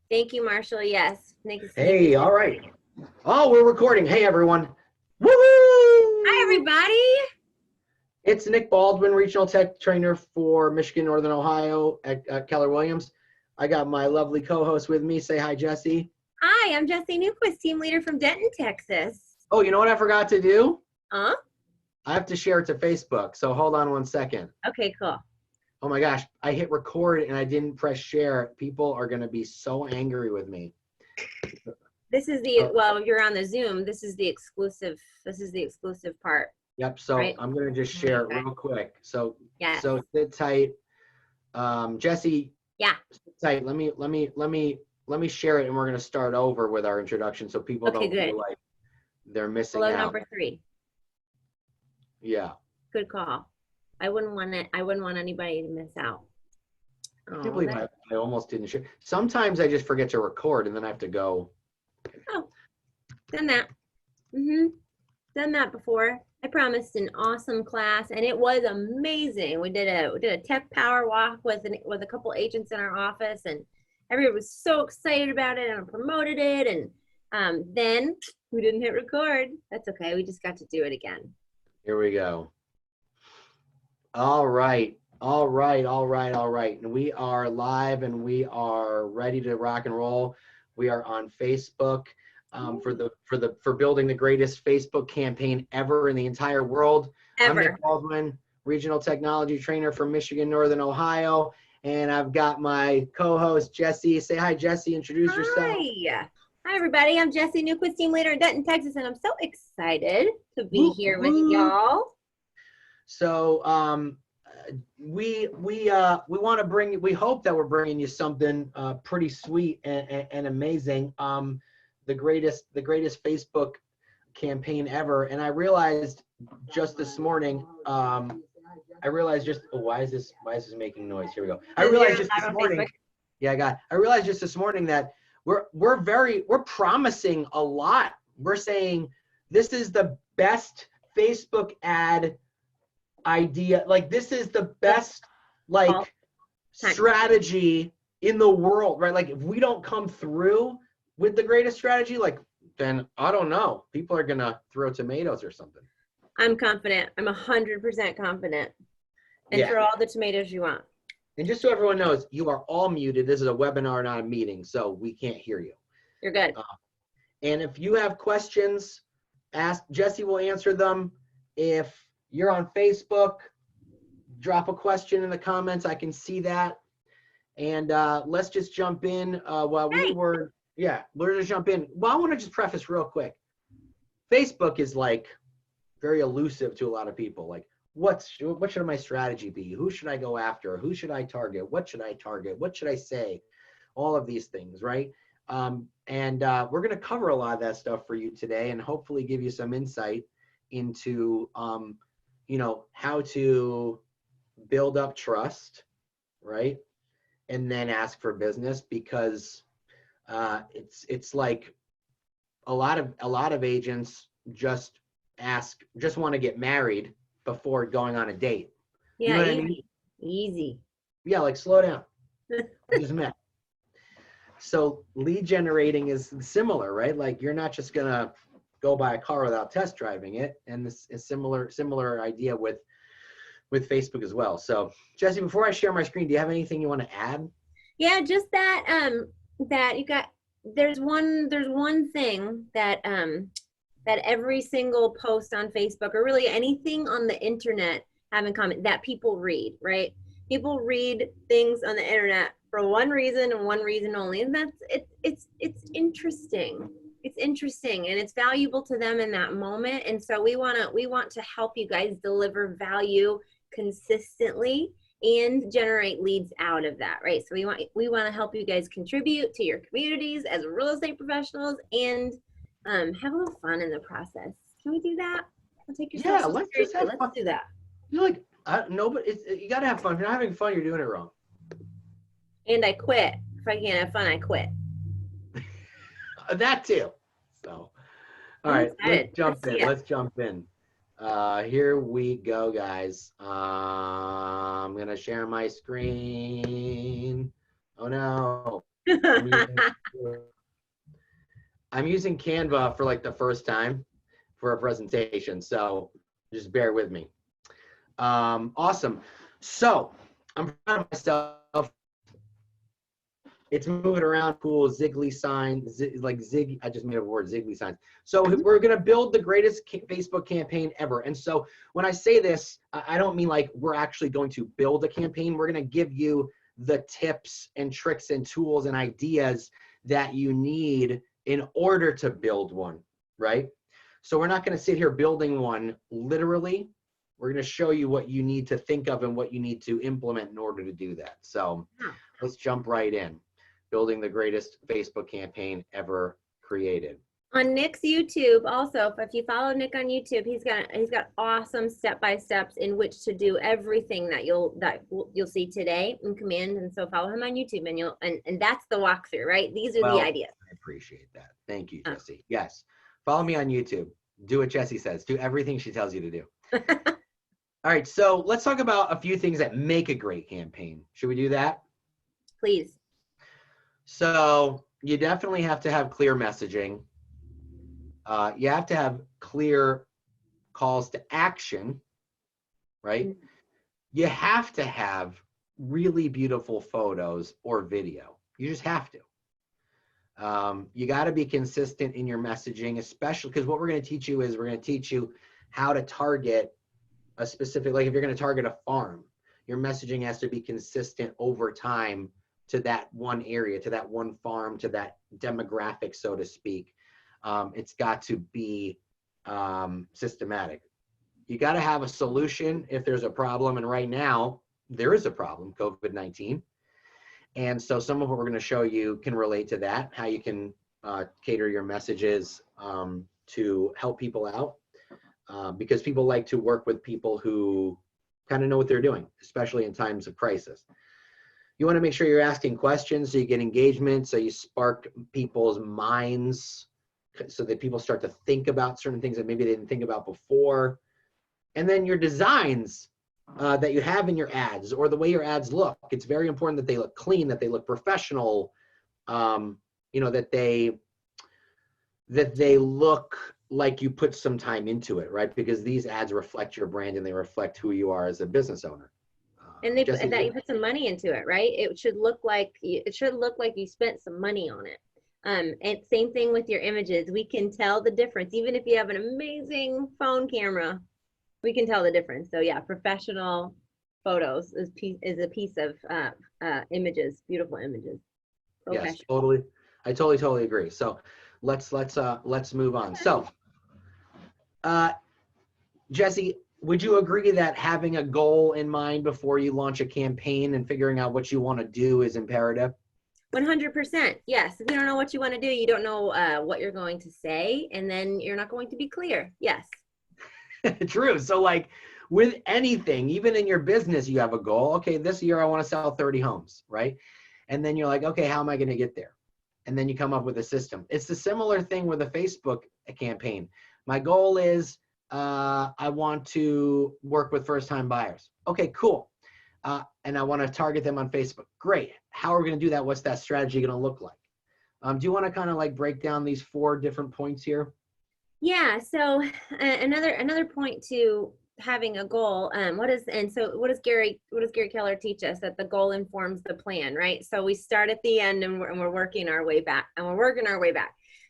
Thank you, Marshall. Yes. Nice to meet Hey, you. all right. Oh, we're recording. Hey, everyone. Hi, Woohoo! everybody. It's Nick Baldwin, Regional Tech Trainer for Michigan, Northern Ohio at Keller Williams. I got my lovely co-host with me. Say hi, Jessie. Hi, I'm Jessie Newquist, team leader from Denton, Texas. Oh, you know what I forgot to do? Huh? I have to share it to Facebook. So hold on 1 second. Okay, cool. Oh my gosh, I hit record and I didn't press share. People are going to be so angry with me. This is the, well, you're on the Zoom. This is the exclusive part. Yep. So right? I'm going to just share it real quick. So, Yes. so sit tight. Jessie. Yeah. Sit tight. Let me share it, and we're going to start over with our introduction, so people Okay, don't good. feel like they're missing Hello, out. number 3. Yeah. Good call. I wouldn't want anybody to miss out. I can't believe I almost didn't share. Sometimes I just forget to record, and then I have to go. Oh, done that. Done that before. I promised an awesome class, and it was amazing. We did a tech power walk with a couple agents in our office, and everyone was so excited about it, and I promoted it. And then we didn't hit record. That's okay. We just got to do it again. Here we go. All right. And we are live, and we are ready to rock and roll. We are on Facebook. For building the greatest Facebook campaign ever in the entire world. Ever. I'm Nick Baldwin, Regional Technology Trainer from Michigan, Northern Ohio, and I've got my co-host Jessie. Say hi, Jessie. Introduce yourself. Hi, everybody. I'm Jessie Newquist, team leader in Denton, Texas, and I'm so excited to be here with y'all. So we want to bring. We hope that we're bringing you something pretty sweet and amazing. The greatest Facebook campaign ever. And I realized just this morning, why is this making noise? Here we go. I realized just this morning, I realized just this morning that we're promising a lot. We're saying this is the best Facebook ad idea. Like, this is the best strategy in the world, right? Like, if we don't come through with the greatest strategy, then I don't know. People are gonna throw tomatoes or something. I'm confident. I'm 100% confident. And throw all the tomatoes you want. And just so everyone knows, you are all muted. This is a webinar, not a meeting, so we can't hear you. You're good. And if you have questions, ask. Jessie will answer them. If you're on Facebook, drop a question in the comments. I can see that. And let's just jump in we're just jump in. Well, I want to just preface real quick. Facebook is very elusive to a lot of people. Like, what should my strategy be? Who should I go after? Who should I target? What should I target? What should I say? All of these things, right? And we're going to cover a lot of that stuff for you today, and hopefully give you some insight into, how to build up trust, right? And then ask for business, because it's like a lot of agents just want to get married before going on a date. Yeah, you know what I mean? Easy. Yeah, slow down. I just met. So lead generating is similar, right? Like, you're not just gonna go buy a car without test driving it, and this is similar idea with Facebook as well. So Jessie, before I share my screen, do you have anything you want to add? Yeah, just that that you got. There's one thing that that every single post on Facebook, or really anything on the internet, have in common, that people read, right? People read things on the internet for one reason and one reason only, and that's it's interesting. It's interesting, and it's valuable to them in that moment. And so we want to help you guys deliver value consistently and generate leads out of that, right? So we want to help you guys contribute to your communities as real estate professionals, and have a little fun in the process. Can we do that? I'll take yourself. Yeah, let's just have fun. Let's do that. You're like, no, but you gotta have fun. If you're not having fun, you're doing it wrong. And I quit. If I can't have fun, I quit. That too. So, all right, let's jump in. Here we go, guys. I'm gonna share my screen. Oh no. I'm using Canva for like the first time for a presentation, so just bear with me. Awesome. So I'm proud of myself. It's moving around, cool, ziggly signs, like zig. I just made a word, ziggly signs. So we're gonna build the greatest Facebook campaign ever. And so when I say this, I don't mean like we're actually going to build a campaign. We're gonna give you the tips and tricks and tools and ideas that you need in order to build one, right? So we're not gonna sit here building one literally. We're gonna show you what you need to think of and what you need to implement in order to do that. So let's jump right in. Building the greatest Facebook campaign ever created. On Nick's YouTube, also, if you follow Nick on YouTube, he's got awesome step-by-steps in which to do everything that you'll see today in Command. And so follow him on YouTube, and that's the walkthrough, right? These are the ideas. I appreciate that. Thank you, Jessie. Yes, follow me on YouTube. Do what Jessie says. Do everything she tells you to do. All right, so let's talk about a few things that make a great campaign. Should we do that? Please. So you definitely have to have clear messaging. You have to have clear calls to action, right? Mm-hmm. You have to have really beautiful photos or video. You just have to. You got to be consistent in your messaging, especially because what we're going to teach you is we're going to teach you how to target a specific, like if you're going to target a farm, your messaging has to be consistent over time to that one area, to that one farm, to that demographic, so to speak. It's got to be systematic. You got to have a solution if there's a problem. And right now, there is a problem, COVID-19. And so some of what we're going to show you can relate to that, how you can cater your messages to help people out. Because people like to work with people who kind of know what they're doing, especially in times of crisis. You want to make sure you're asking questions so you get engagement, so you spark people's minds so that people start to think about certain things that maybe they didn't think about before. And then your designs that you have in your ads or the way your ads look, it's very important that they look clean, that they look professional, that they look like you put some time into it, right? Because these ads reflect your brand and they reflect who you are as a business owner. And that you put some money into it, right? It should look like you spent some money on it. And same thing with your images. We can tell the difference. Even if you have an amazing phone camera, we can tell the difference. So yeah, professional photos is a piece of images, beautiful images. Yes, totally. I totally agree. So let's move on. So Jessie, would you agree that having a goal in mind before you launch a campaign and figuring out what you want to do is imperative? 100%. Yes. If you don't know what you want to do, you don't know what you're going to say, and then you're not going to be clear. Yes. True. So like with anything, even in your business, you have a goal. Okay, this year I want to sell 30 homes, right? And then you're like, okay, how am I going to get there? And then you come up with a system. It's the similar thing with a Facebook campaign. My goal is I want to work with first-time buyers. Okay, cool. And I want to target them on Facebook. Great. How are we going to do that? What's that strategy going to look like? Do you want to kind of like break down these 4 different points here? Yeah. So another point to having a goal. What does Gary Keller teach us? That the goal informs the plan, right? So we start at the end and we're working our way back,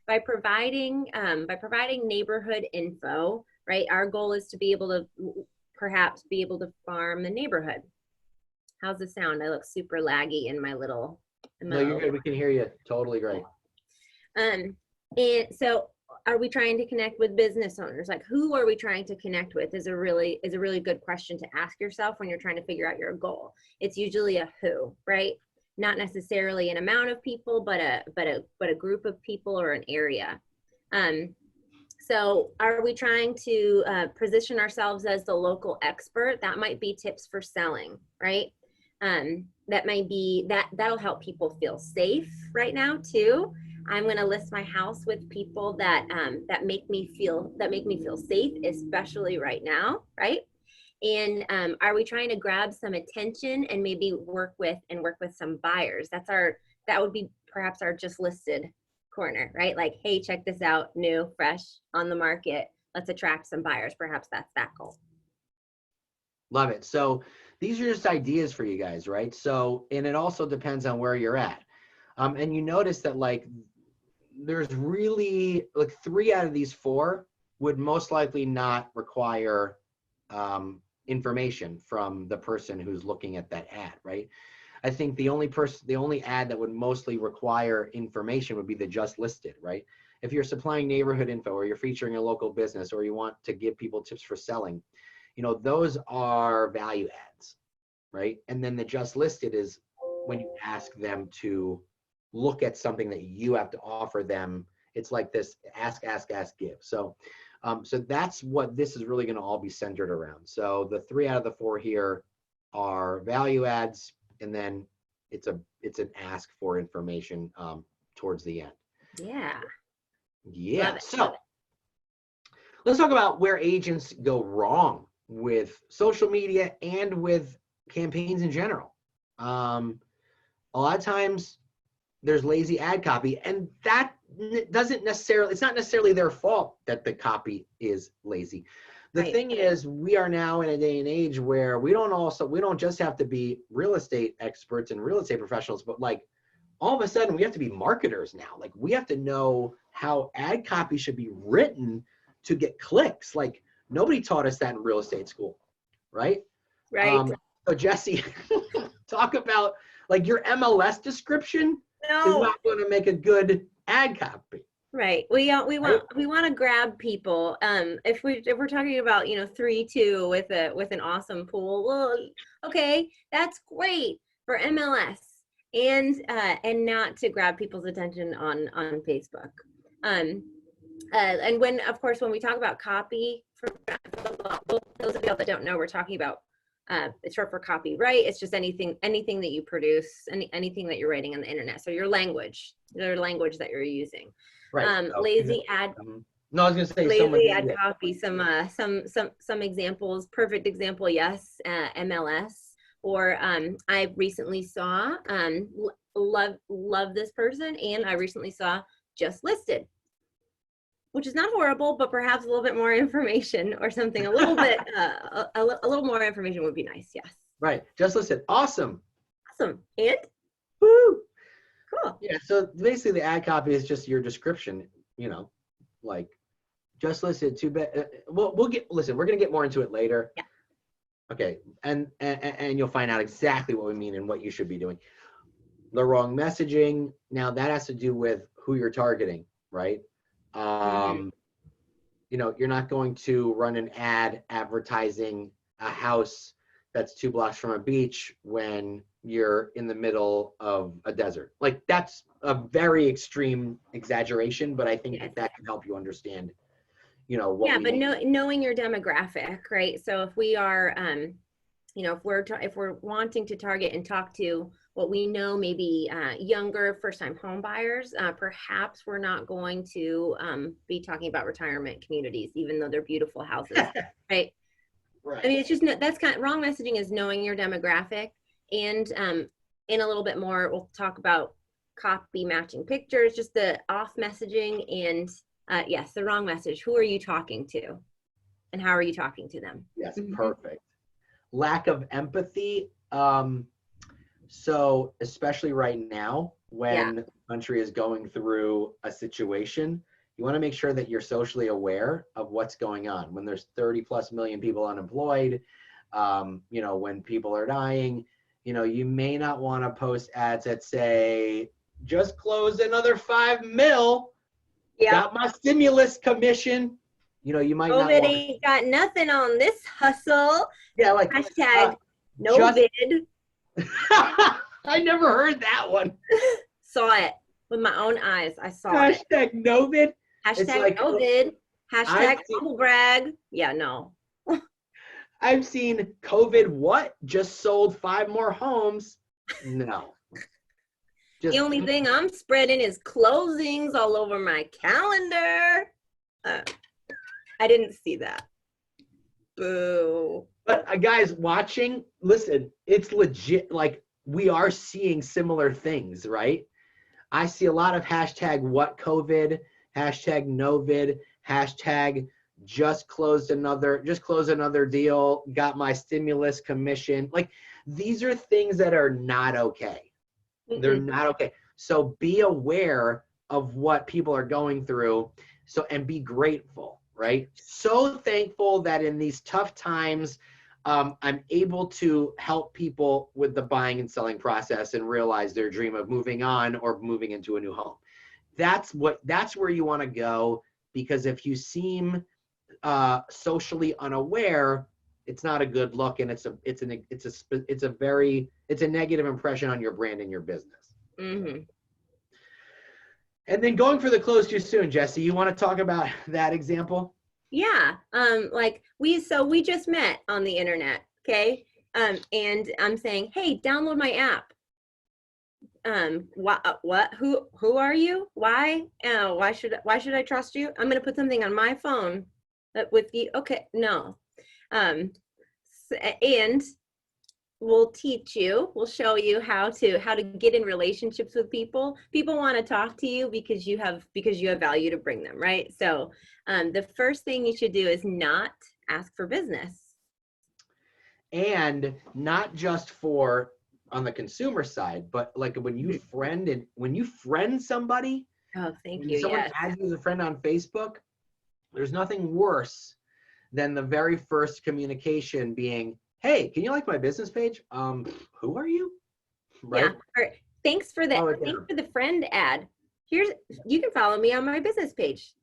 by providing neighborhood info, right? Our goal is to be able to perhaps farm the neighborhood. How's the sound? I look super laggy in my little. No, you're good. We can hear you. Totally great. And so, are we trying to connect with business owners? Like, who are we trying to connect with? Is a really good question to ask yourself when you're trying to figure out your goal. It's usually a who, right? Not necessarily an amount of people, but a group of people or an area. So are we trying to position ourselves as the local expert? That might be tips for selling, right? That might be, that'll help people feel safe right now too. I'm going to list my house with people that make me feel safe, especially right now, right? And are we trying to grab some attention and maybe work with some buyers? That would be perhaps our just listed corner, right? Like, hey, check this out, new, fresh, on the market. Let's attract some buyers. Perhaps that's that goal. Love it. So these are just ideas for you guys, right? So, and it also depends on where you're at. And you notice that like, there's really like 3 out of these 4 would most likely not require information from the person who's looking at that ad, right? I think the only ad that would mostly require information would be the just listed, right? If you're supplying neighborhood info, or you're featuring a local business, or you want to give people tips for selling, you know, those are value adds, right? And then the just listed is when you ask them to look at something that you have to offer them. It's like this ask, give. So, so that's what this is really going to all be centered around. So the 3 out of the 4 here are value adds, and then it's an ask for information towards the end. Yeah. Yeah. So let's talk about where agents go wrong with social media and with campaigns in general. A lot of times there's lazy ad copy, and that doesn't necessarily, it's not necessarily their fault that the copy is lazy. The thing is, we are now in a day and age where we don't just have to be real estate experts and real estate professionals, but like all of a sudden we have to be marketers now. Like we have to know how ad copy should be written to get clicks. Like nobody taught us that in real estate school, right? Right. So Jessie, talk about like your MLS description is not going to make a good ad copy. Right. We want to grab people. If we're talking about 3-2 with an awesome pool, well, okay, that's great for MLS, and not to grab people's attention on Facebook. And when we talk about copy, for those of y'all that don't know, we're talking about it's short for copyright. It's just anything that you produce, anything that you're writing on the internet. So your language that you're using. Right. Lazy ad. No, I was going to say lazy ad copy. Some examples. Perfect example. Yes, MLS. Or I recently saw love this person, and I recently saw just listed, which is not horrible, but perhaps a little bit more information or something. A little bit, a little more information would be nice. Yes. Right. Just listed. Awesome. Awesome. And woo. Cool. Yeah. So basically, the ad copy is just your description. Like just listed. Too bad. We'll get. Listen, we're gonna get more into it later. Yeah. Okay. And you'll find out exactly what we mean and what you should be doing. The wrong messaging. Now that has to do with who you're targeting, right? You're not going to run an ad advertising a house that's 2 blocks from a beach when you're in the middle of a desert. Like that's a very extreme exaggeration, but I think that can help you understand, what we mean. Knowing your demographic, right? So if we are, if we're wanting to target and talk to what we know maybe younger first-time home buyers, perhaps we're not going to be talking about retirement communities, even though they're beautiful houses, right? Right. I mean, it's just that's kind of wrong messaging is knowing your demographic, and in a little bit more, we'll talk about copy matching pictures, just the off messaging, and yes, the wrong message. Who are you talking to, and how are you talking to them? Yes, perfect. Lack of empathy. So especially right now, when the country is going through a situation, you want to make sure that you're socially aware of what's going on. When there's 30+ million people unemployed, when people are dying, you may not want to post ads that say, just closed another $5 million. Got my stimulus commission. You might not. COVID ain't got nothing on this hustle. Yeah, like hashtag no vid. I never heard that one. Saw it with my own eyes. I saw it. Hashtag no vid. Hashtag like, no vid. Hashtag humble brag. Yeah, no. I've seen COVID what? Just sold 5 more homes. No. The only thing I'm spreading is closings all over my calendar. I didn't see that. Boo. But guys watching, listen, it's legit. Like we are seeing similar things, right? I see a lot of hashtag what COVID, hashtag no vid, hashtag just closed another deal, got my stimulus commission. Like, these are things that are not okay. They're not okay. So be aware of what people are going through. So, and be grateful, right? So thankful that in these tough times, I'm able to help people with the buying and selling process and realize their dream of moving on or moving into a new home. That's where you want to go, because if you seem socially unaware, it's not a good look, and it's a negative impression on your brand and your business. Mm-hmm. And then going for the close too soon, Jessie, you want to talk about that example? Yeah. Like we just met on the internet. Okay. And I'm saying, hey, download my app. What, who are you? Why should I trust you? I'm going to put something on my phone with you. Okay. No. And we'll teach you, we'll show you how to get in relationships with people. People want to talk to you because you have value to bring them, right? So the first thing you should do is not ask for business. And not just for on the consumer side, but like when you friend somebody. Oh, thank when you. Someone Yes. adds you as a friend on Facebook, there's nothing worse than the very first communication being, hey, can you like my business page? Who are you? Right? Yeah. Or, thanks for the friend ad. You can follow me on my business page.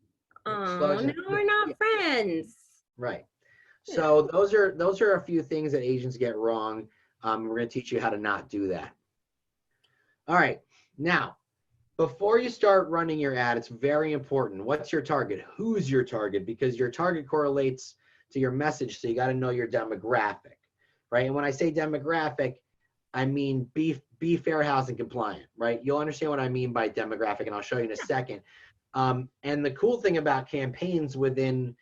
Oh, no, we're not friends. Right. So those are a few things that agents get wrong. We're going to teach you how to not do that. All right. Now, before you start running your ad, it's very important. What's your target? Who's your target? Because your target correlates to your message. So you got to know your demographic, right? And when I say demographic, I mean be fair housing compliant, right? You'll understand what I mean by demographic, and I'll show you in a second. And the cool thing about campaigns within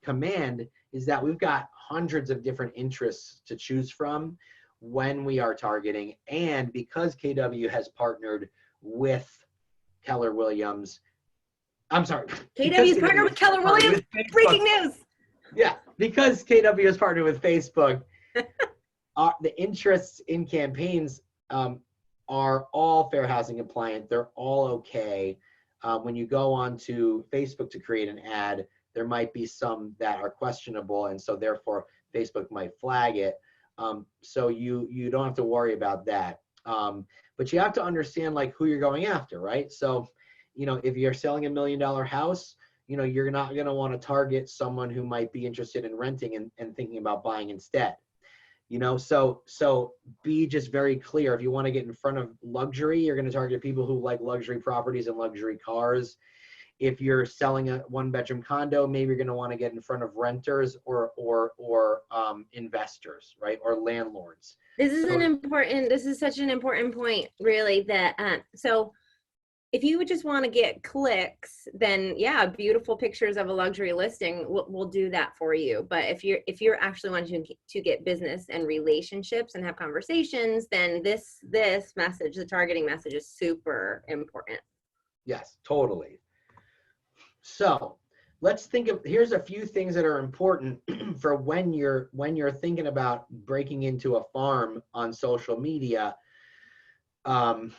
Command is that we've got hundreds of different interests to choose from when we are targeting. And because KW has partnered with Keller Williams, KW's partnered with Keller Williams. Breaking news. Yeah, because KW has partnered with Facebook, the interests in campaigns are all fair housing compliant. They're all okay. When you go on to Facebook to create an ad, there might be some that are questionable, and so therefore Facebook might flag it. So you don't have to worry about that. But you have to understand like who you're going after, right? So, if you're selling $1 million house, you're not going to want to target someone who might be interested in renting and thinking about buying instead. So be just very clear. If you want to get in front of luxury, you're going to target people who like luxury properties and luxury cars. If you're selling a 1-bedroom condo, maybe you're going to want to get in front of renters or investors, right? Or landlords. This is such an important point, really, that so if you would just want to get clicks, then yeah, beautiful pictures of a luxury listing will do that for you. But if you're actually wanting to get business and relationships and have conversations, then this message, the targeting message, is super important. Yes, totally. So let's here's a few things that are important for when you're thinking about breaking into a farm on social media.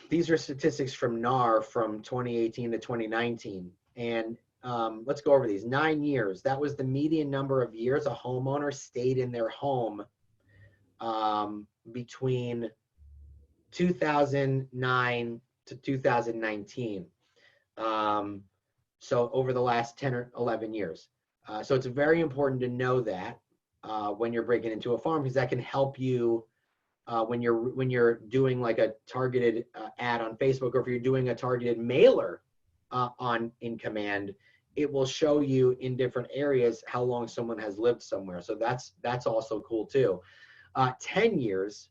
These are statistics from NAR from 2018 to 2019. And let's go over these. 9 years, that was the median number of years a homeowner stayed in their home between 2009 to 2019. So over the last 10 or 11 years. So it's very important to know that when you're breaking into a farm, because that can help you when you're doing like a targeted ad on Facebook, or if you're doing a targeted mailer in Command, it will show you in different areas how long someone has lived somewhere. So that's also cool too. 10 years.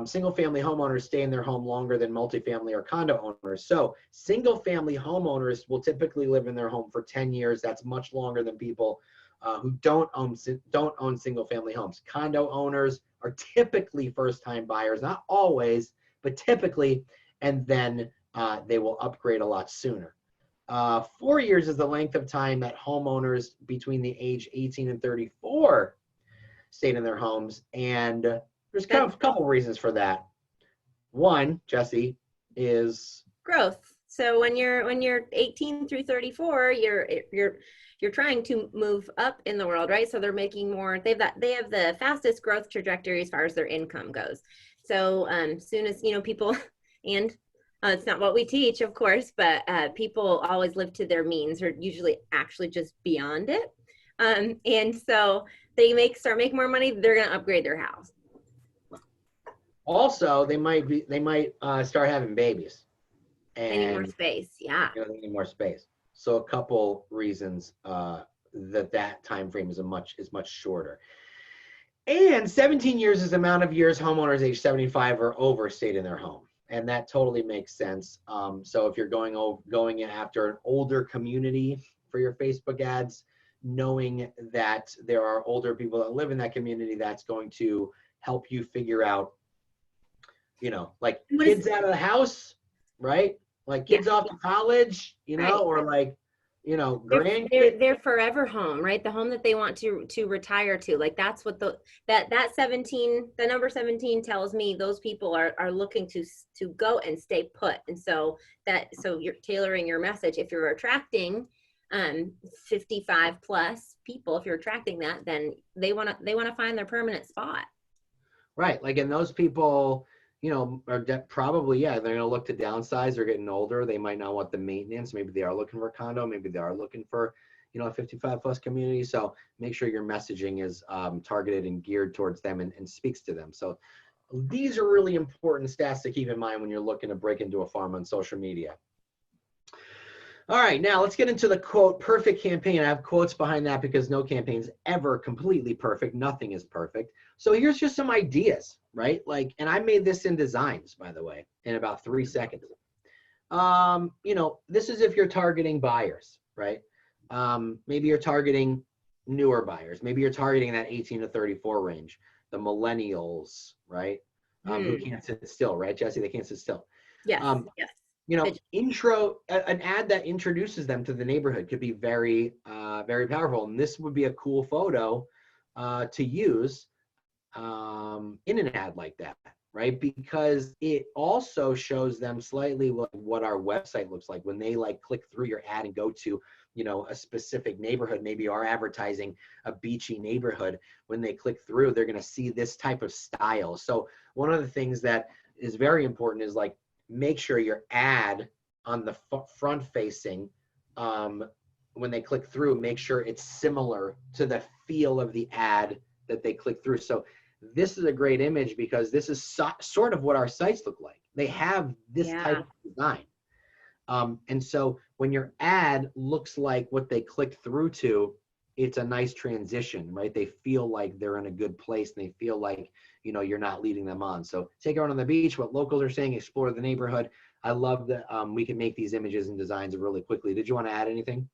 Single-family homeowners stay in their home longer than multifamily or condo owners. So single-family homeowners will typically live in their home for 10 years. That's much longer than people who don't own single-family homes. Condo owners are typically first-time buyers, not always, but typically, and then they will upgrade a lot sooner. 4 years is the length of time that homeowners between the age 18 and 34 stayed in their homes. And there's a couple reasons for that. One, Jessie, is growth. So when you're 18 through 34, you're trying to move up in the world, right? So they're making more. They have the fastest growth trajectory as far as their income goes. So soon as people, and it's not what we teach, of course, but people always live to their means, or usually actually just beyond it. And so they start making more money, they're going to upgrade their house. Also, they might start having babies. And they need more space. Yeah. They need more space. So a couple reasons that time frame is much shorter. And 17 years is the amount of years homeowners age 75 or over stayed in their home. And that totally makes sense. So if you're going after an older community for your Facebook ads, knowing that there are older people that live in that community, that's going to help you figure out, like kids out of the house, right? Like kids off to college, or like, grandkids. They're forever home, right? The home that they want to retire to. Like that's what the number 17 tells me. Those people are looking to go and stay put. And so you're tailoring your message. If you're attracting 55 plus people, if you're attracting that, then they want to find their permanent spot. Right. Like, and those people, are probably, they're going to look to downsize. They're getting older. They might not want the maintenance. Maybe they are looking for a condo. Maybe they are looking for, a 55 plus community. So make sure your messaging is targeted and geared towards them and speaks to them. So these are really important stats to keep in mind when you're looking to break into a farm on social media. All right, now let's get into the quote, perfect campaign. I have quotes behind that because no campaign's ever completely perfect. Nothing is perfect. So here's just some ideas, right? Like, and I made this in designs, by the way, in about 3 seconds. This is if you're targeting buyers, right? Maybe you're targeting newer buyers. Maybe you're targeting that 18 to 34 range, the millennials, right? Who can't sit still, right, Jessie? They can't sit still. Yes, yes. An ad that introduces them to the neighborhood could be very, very powerful. And this would be a cool photo to use in an ad like that, right? Because it also shows them slightly what our website looks like when they click through your ad and go to, a specific neighborhood. Maybe our advertising a beachy neighborhood. When they click through, they're going to see this type of style. So one of the things that is very important is make sure your ad on the front facing, when they click through, make sure it's similar to the feel of the ad that they click through. So this is a great image because this is sort of what our sites look like. They have this type of design. And so when your ad looks like what they click through to, it's a nice transition, right? They feel like they're in a good place and they feel like, you're not leading them on. So take her out on the beach, what locals are saying, explore the neighborhood. I love that we can make these images and designs really quickly. Did you want to add anything?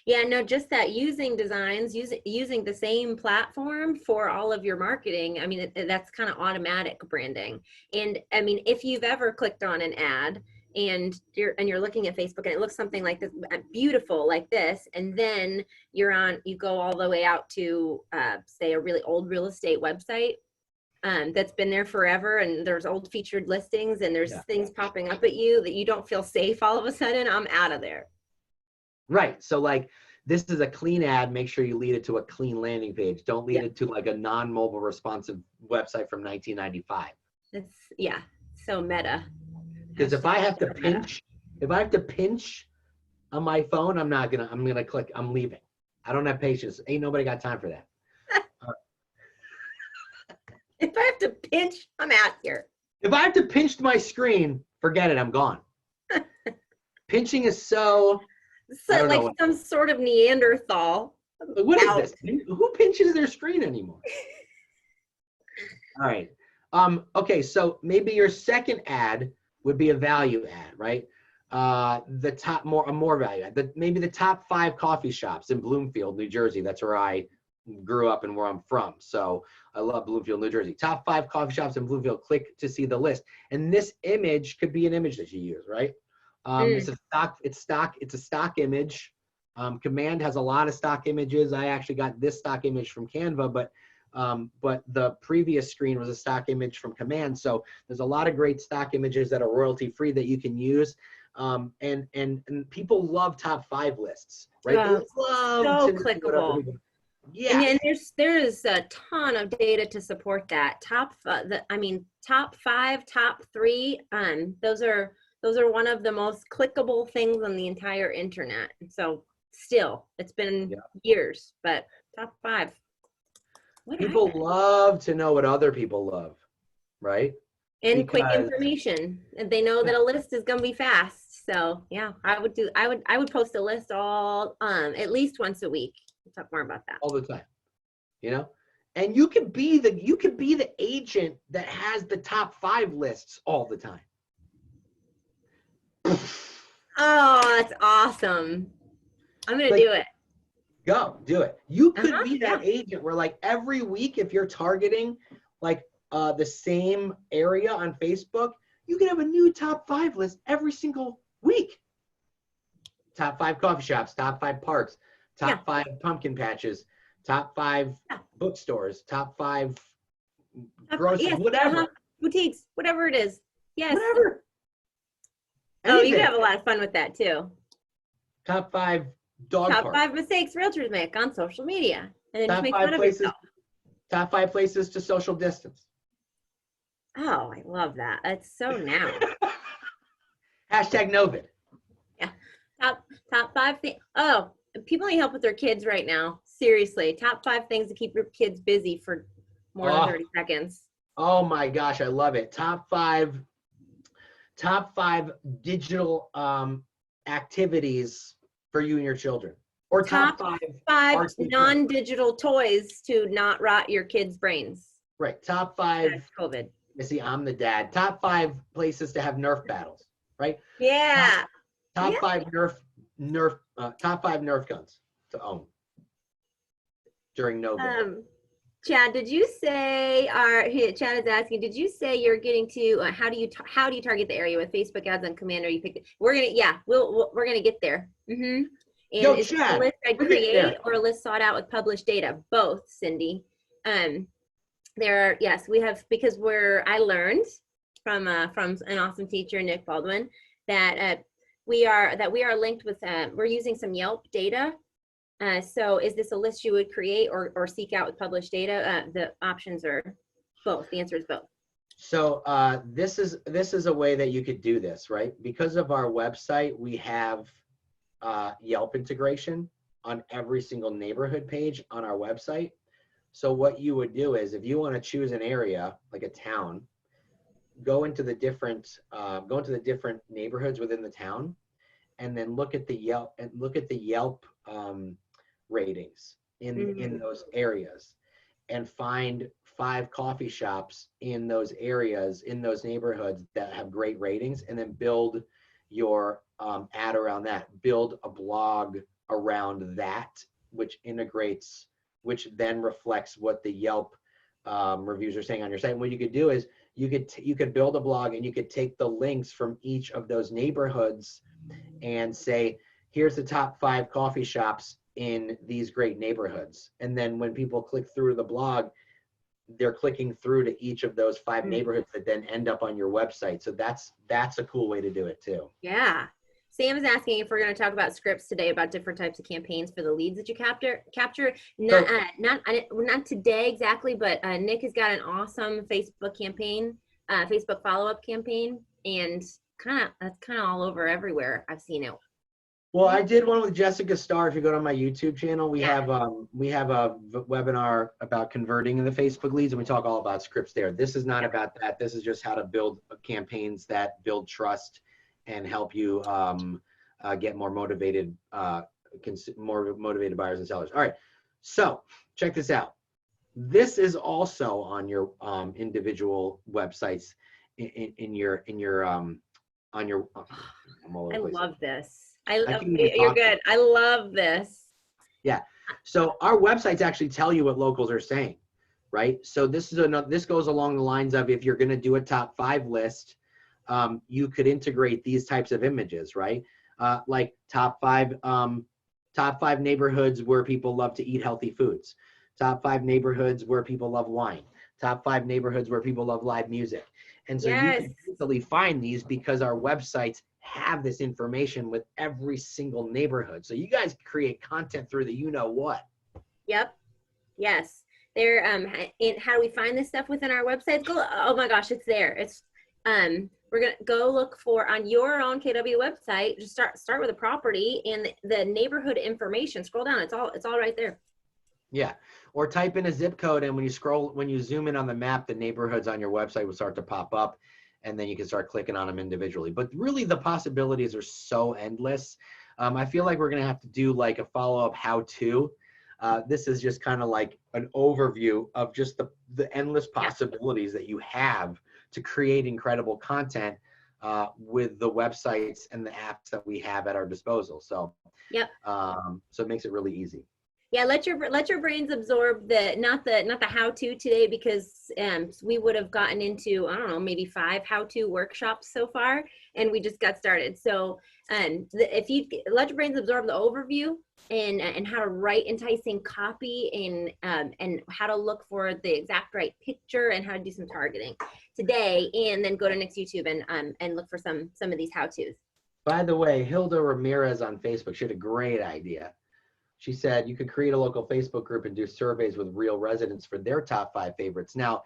Yeah, no, just that using designs, using the same platform for all of your marketing. I mean, that's kind of automatic branding. And I mean, if you've ever clicked on an ad and you're looking at Facebook and it looks something like this, beautiful like this, and then you go all the way out to say a really old real estate website that's been there forever, and there's old featured listings and there's things popping up at you that you don't feel safe all of a sudden, I'm out of there. Right. So this is a clean ad. Make sure you lead it to a clean landing page. Don't lead it to a non-mobile responsive website from 1995. It's so meta. Because if I have to pinch on my phone, I'm gonna click, I'm leaving. I don't have patience. Ain't nobody got time for that. If I have to pinch, I'm out here. If I have to pinch my screen, forget it, I'm gone. Pinching is so like some sort of Neanderthal. What is this? Who pinches their screen anymore? All right. Okay, so maybe your second ad would be a value ad, right? A more value ad. Maybe the top 5 coffee shops in Bloomfield, New Jersey. That's where I grew up and where I'm from. So I love Bloomfield, New Jersey. Top 5 coffee shops in Bloomfield. Click to see the list. And this image could be an image that you use, right? It's a stock image. Command has a lot of stock images. I actually got this stock image from Canva, but the previous screen was a stock image from Command. So there's a lot of great stock images that are royalty free that you can use. And people love top 5 lists, right? Wow, They love so to know what other clickable. people. Yeah. And there is a ton of data to support that. Top 5, top 3. Those are one of the most clickable things on the entire internet. So still, it's been years, but top 5. People love to know what other people love, right? And quick information. And they know that a list is gonna be fast. So yeah, I would post a list all at least once a week. We'll talk more about that. All the time. You know? And you could be the agent that has the top 5 lists all the time. Oh, that's awesome. I'm gonna do it. Go do it. You could be that agent where like every week, if you're targeting like the same area on Facebook, you can have a new top 5 list every single week. Top 5 coffee shops, top 5 parks, top 5 pumpkin patches, top 5 bookstores, top 5 groceries, whatever. Boutiques, whatever it is. Yes. Whatever. Oh, you can have a lot of fun with that too. Top 5 dog parks. Top 5 mistakes realtors make on social media. And then top just make 5 fun places, of yourself. Top 5 places to social distance. Oh, I love that. That's so now. Hashtag Novid. Yeah. Top 5 things. Oh, people need help with their kids right now. Seriously. Top 5 things to keep your kids busy for more than 30 seconds. Oh my gosh, I love it. Top 5 digital activities for you and your children. Or top 5 non-digital toys to not rot your kids' brains. Right. Top 5 COVID. You see, I'm the dad. Top 5 places to have Nerf battles, right? Yeah. Top 5 Nerf guns to own during November. Chad, did you say Chad is asking, did you say you're getting to how do you target the area with Facebook ads on Command, or you pick we're gonna get there. And is it a list I'd create or a list sought out with published data? Both, Cindy. We have, because I learned from an awesome teacher, Nick Baldwin, that we are linked with we're using some Yelp data. So is this a list you would create or seek out with published data? The options are both. The answer is both. So this is a way that you could do this, right? Because of our website, we have Yelp integration on every single neighborhood page on our website. So what you would do is, if you want to choose an area like a town, go into the different neighborhoods within the town, and then look at the Yelp ratings in those areas, and find 5 coffee shops in those areas, in those neighborhoods that have great ratings, and then build your ad around that. Build a blog around that, which then reflects what the Yelp reviews are saying on your site. And what you could do is you could build a blog, and you could take the links from each of those neighborhoods and say, here's the top 5 coffee shops in these great neighborhoods. And then when people click through the blog, they're clicking through to each of those 5 neighborhoods that then end up on your website. So that's a cool way to do it too. Yeah. Sam is asking if we're going to talk about scripts today, about different types of campaigns for the leads that you capture. Not today exactly, but Nick has got an awesome Facebook campaign, Facebook follow-up campaign, and that's kind of all over everywhere. I've seen it. Well, I did one with Jessica Starr. If you go to my YouTube channel, we have a webinar about converting the Facebook leads, and we talk all about scripts there. This is not about that. This is just how to build campaigns that build trust and help you get more motivated buyers and sellers. All right, so check this out. This is also on your individual websites on your. I'm all over the place. Love this. You're good. I love this. Yeah. So our websites actually tell you what locals are saying, right? So this goes along the lines of, if you're going to do a top 5 list, you could integrate these types of images, right? Like top five neighborhoods where people love to eat healthy foods, top 5 neighborhoods where people love wine, top 5 neighborhoods where people love live music. And so you Yes. can easily find these because our websites have this information with every single neighborhood. So you guys create content through the what. Yep. Yes. There, how do we find this stuff within our websites? Go, oh my gosh, it's there. It's, we're gonna go look for on your own KW website. Just start with a property and the neighborhood information. Scroll down. It's all right there. Yeah. Or type in a zip code, and when you zoom in on the map, the neighborhoods on your website will start to pop up, and then you can start clicking on them individually. But really, the possibilities are so endless. I feel like we're gonna have to do like a follow-up how-to. This is just kind of like an overview of just the endless possibilities that you have to create incredible content with the websites and the apps that we have at our disposal. So, so it makes it really easy. Yeah, let your brains absorb not the how-to today, because we would have gotten into, I don't know, maybe 5 how-to workshops so far, and we just got started. So if you let your brains absorb the overview and how to write enticing copy and how to look for the exact right picture and how to do some targeting today, and then go to next YouTube and look for some of these how-tos. By the way, Hilda Ramirez on Facebook, she had a great idea. She said you could create a local Facebook group and do surveys with real residents for their top 5 favorites. Now,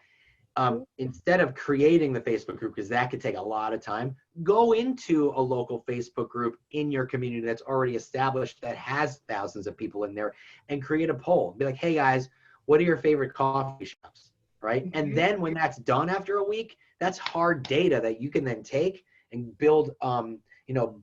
instead of creating the Facebook group, because that could take a lot of time, go into a local Facebook group in your community that's already established, that has thousands of people in there, and create a poll. Be like, hey guys, what are your favorite coffee shops, right? Mm-hmm. And then when that's done after a week, that's hard data that you can then take and build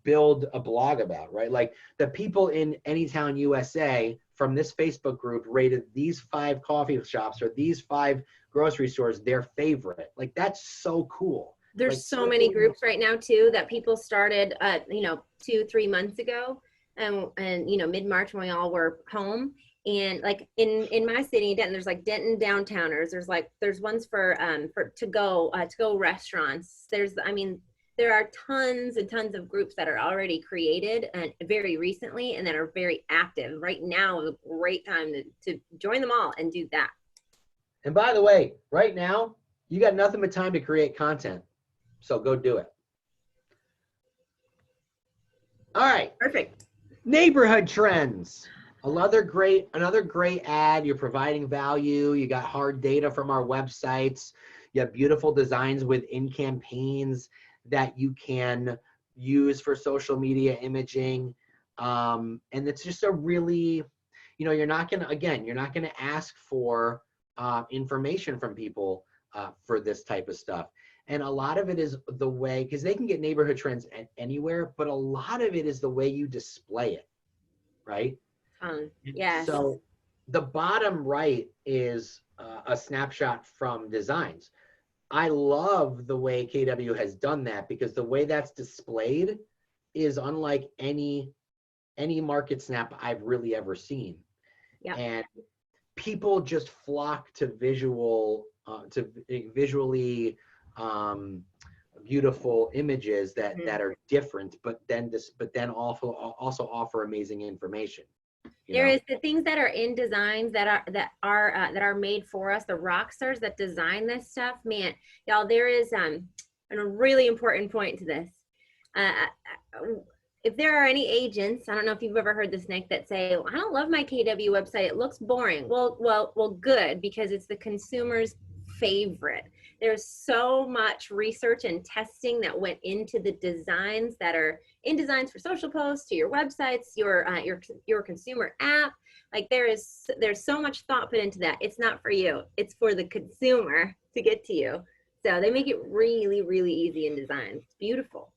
build a blog about, right? Like the people in Anytown, USA from this Facebook group rated these 5 coffee shops or these 5 grocery stores their favorite. Like that's so cool. There's like, so many groups right now too that people started 2-3 months ago, and mid-March when we all were home. And like in my city, Denton, there's like Denton Downtowners. There's ones for to go restaurants. There are tons and tons of groups that are already created and very recently and that are very active. Right now is a great time to join them all and do that. And by the way, right now, you got nothing but time to create content. So go do it. All right. Perfect. Neighborhood trends. Another great ad. You're providing value. You got hard data from our websites. You have beautiful designs within campaigns that you can use for social media imaging. And it's just a really, you're not going to ask for information from people for this type of stuff. And a lot of it is the way, because they can get neighborhood trends anywhere, but a lot of it is the way you display it, right? Yes. So the bottom right is a snapshot from designs. I love the way KW has done that, because the way that's displayed is unlike any market snap I've really ever seen. Yeah. And people just flock to visually beautiful images that are different, but then also offer amazing information. There is the things that are in designs that are made for us, the rock stars that design this stuff. Man, y'all, there is a really important point to this. If there are any agents, I don't know if you've ever heard this, Nick, that say, I don't love my KW website, it looks boring. Well, good, because it's the consumer's favorite. There's so much research and testing that went into the designs that are in designs for social posts, to your websites, your consumer app. Like there's so much thought put into that. It's not for you. It's for the consumer to get to you. So they make it really, really easy in design. It's beautiful.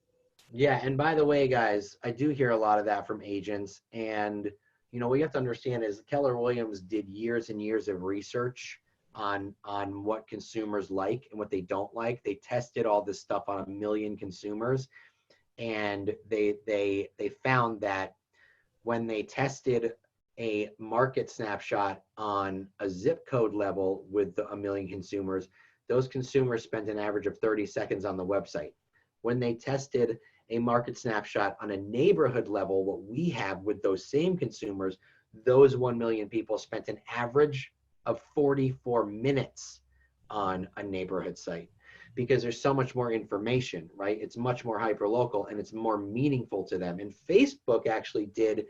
Yeah, and by the way, guys, I do hear a lot of that from agents. And what you have to understand is Keller Williams did years and years of research on what consumers like and what they don't like. They tested all this stuff on 1 million consumers, and they found that when they tested a market snapshot on a zip code level with 1 million consumers, those consumers spent an average of 30 seconds on the website. when they tested a market snapshot on a neighborhood level, what we have with those same consumers, those 1 million people spent an average of 44 minutes on a neighborhood site, because there's so much more information, right? It's much more hyper-local and it's more meaningful to them. And Facebook actually did